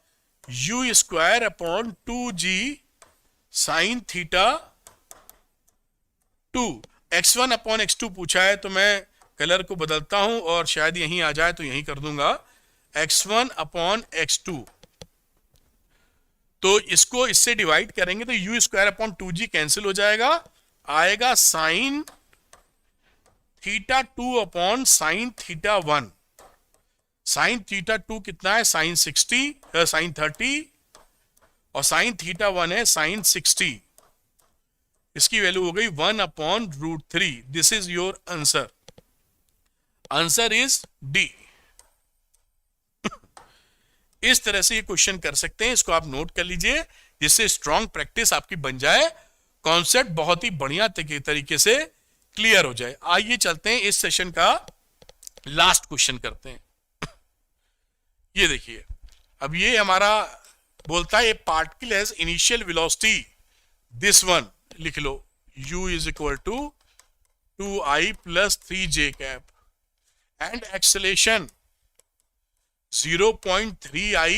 u square upon 2g sine theta 2। x1 upon x2 पूछा है तो मैं कलर को बदलता हूं और शायद यहीं आ जाए तो यहीं कर दूंगा, x1 अपॉन x2। तो इसको इससे डिवाइड करेंगे तो u square upon 2g cancel हो जाएगा, आएगा sine theta 2 upon sine theta 1। Sine theta 2 कितना है, साइन 60, साइन 30, और साइन थीटा 1 है साइन 60। इसकी वैल्यू हो गई 1 upon root 3। This is your answer. Answer is D. इस तरह से ये क्वेश्चन कर सकते हैं, इसको आप नोट कर लीजिए, जिससे स्ट्रॉन्ग प्रैक्टिस आपकी बन जाए, कॉन्सेप्ट बहुत ही बढ़िया तरीके से क्लियर हो जाए। आइए चलते हैं इस सेशन का लास्ट क्वेश्चन करते हैं। ये देखिए, अब ये हमारा बोलता है a particle has initial velocity, this one लिख लो, u is equal to 2i plus 3j cap and acceleration 0.3i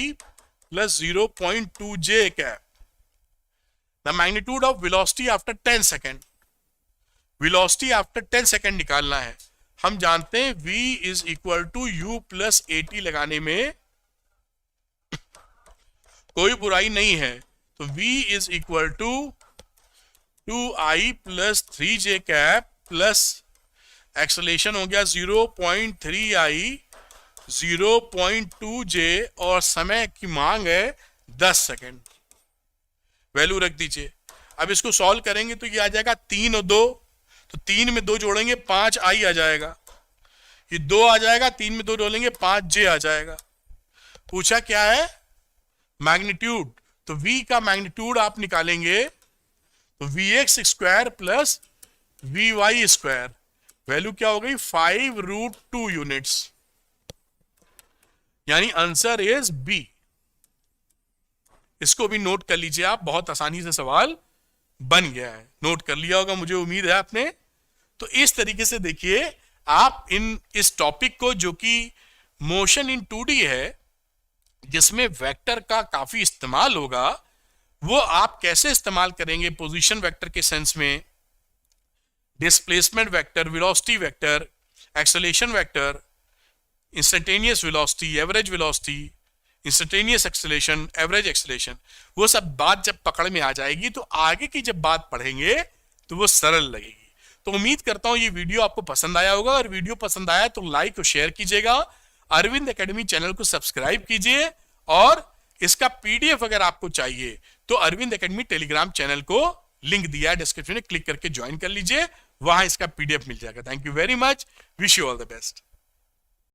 plus 0.2j cap. The magnitude of velocity after 10 second. velocity after 10 second निकालना है। हम जानते हैं v is equal to u plus at लगाने में कोई बुराई नहीं है, तो v is equal to 2i plus 3j cap plus acceleration हो गया 0.3i 0.2j और समय की मांग है 10 सेकेंड। वैल्यू रख दीजिए। अब इसको सॉल्व करेंगे तो ये आ जाएगा 3 और 2, तो 3 में 2 जोड़ेंगे 5i आ जाएगा, ये 2 आ जाएगा, 3 में 2 जोड़ेंगे 5j आ जाएगा। पूछा क्या है, मैग्नीट्यूड, तो v का मैग्नीट्यूड आप निकालेंगे तो vx square plus vy square, value क्या हो गई 5√2 यूनिट्स, यानी आंसर इज बी। इसको भी नोट कर लीजिए आप, बहुत आसानी से सवाल बन गया है, नोट कर लिया होगा मुझे उम्मीद है आपने। तो इस तरीके से देखिए आप इस टॉपिक को, जो कि मोशन इन 2D है, जिसमें वेक्टर का काफी इस्तेमाल होगा, वो आप कैसे इस्तेमाल करेंगे पोजीशन वेक्टर के सेंस में, displacement vector, velocity vector, acceleration vector, instantaneous velocity, average velocity, instantaneous acceleration, average acceleration, वो सब बात जब पकड़ में आ जाएगी तो आगे की जब बात पढ़ेंगे तो वो सरल लगेगी। तो उम्मीद करता हूं ये वीडियो आपको पसंद आया होगा, और वीडियो पसंद आया तो लाइक और शेयर कीजिएगा, अरविंद एकेडमी चैनल को सब्सक्राइब कीजिए, और इसका पीडीएफ अगर आपको चाहिए तो अरविंद एकेडमी टेलीग्राम चैनल को लिंक दिया है डिस्क्रिप्शन में, क्लिक करके ज्वाइन कर लीजिए, वहां इसका पीडीएफ मिल जाएगा। Thank you very much, wish you all the best.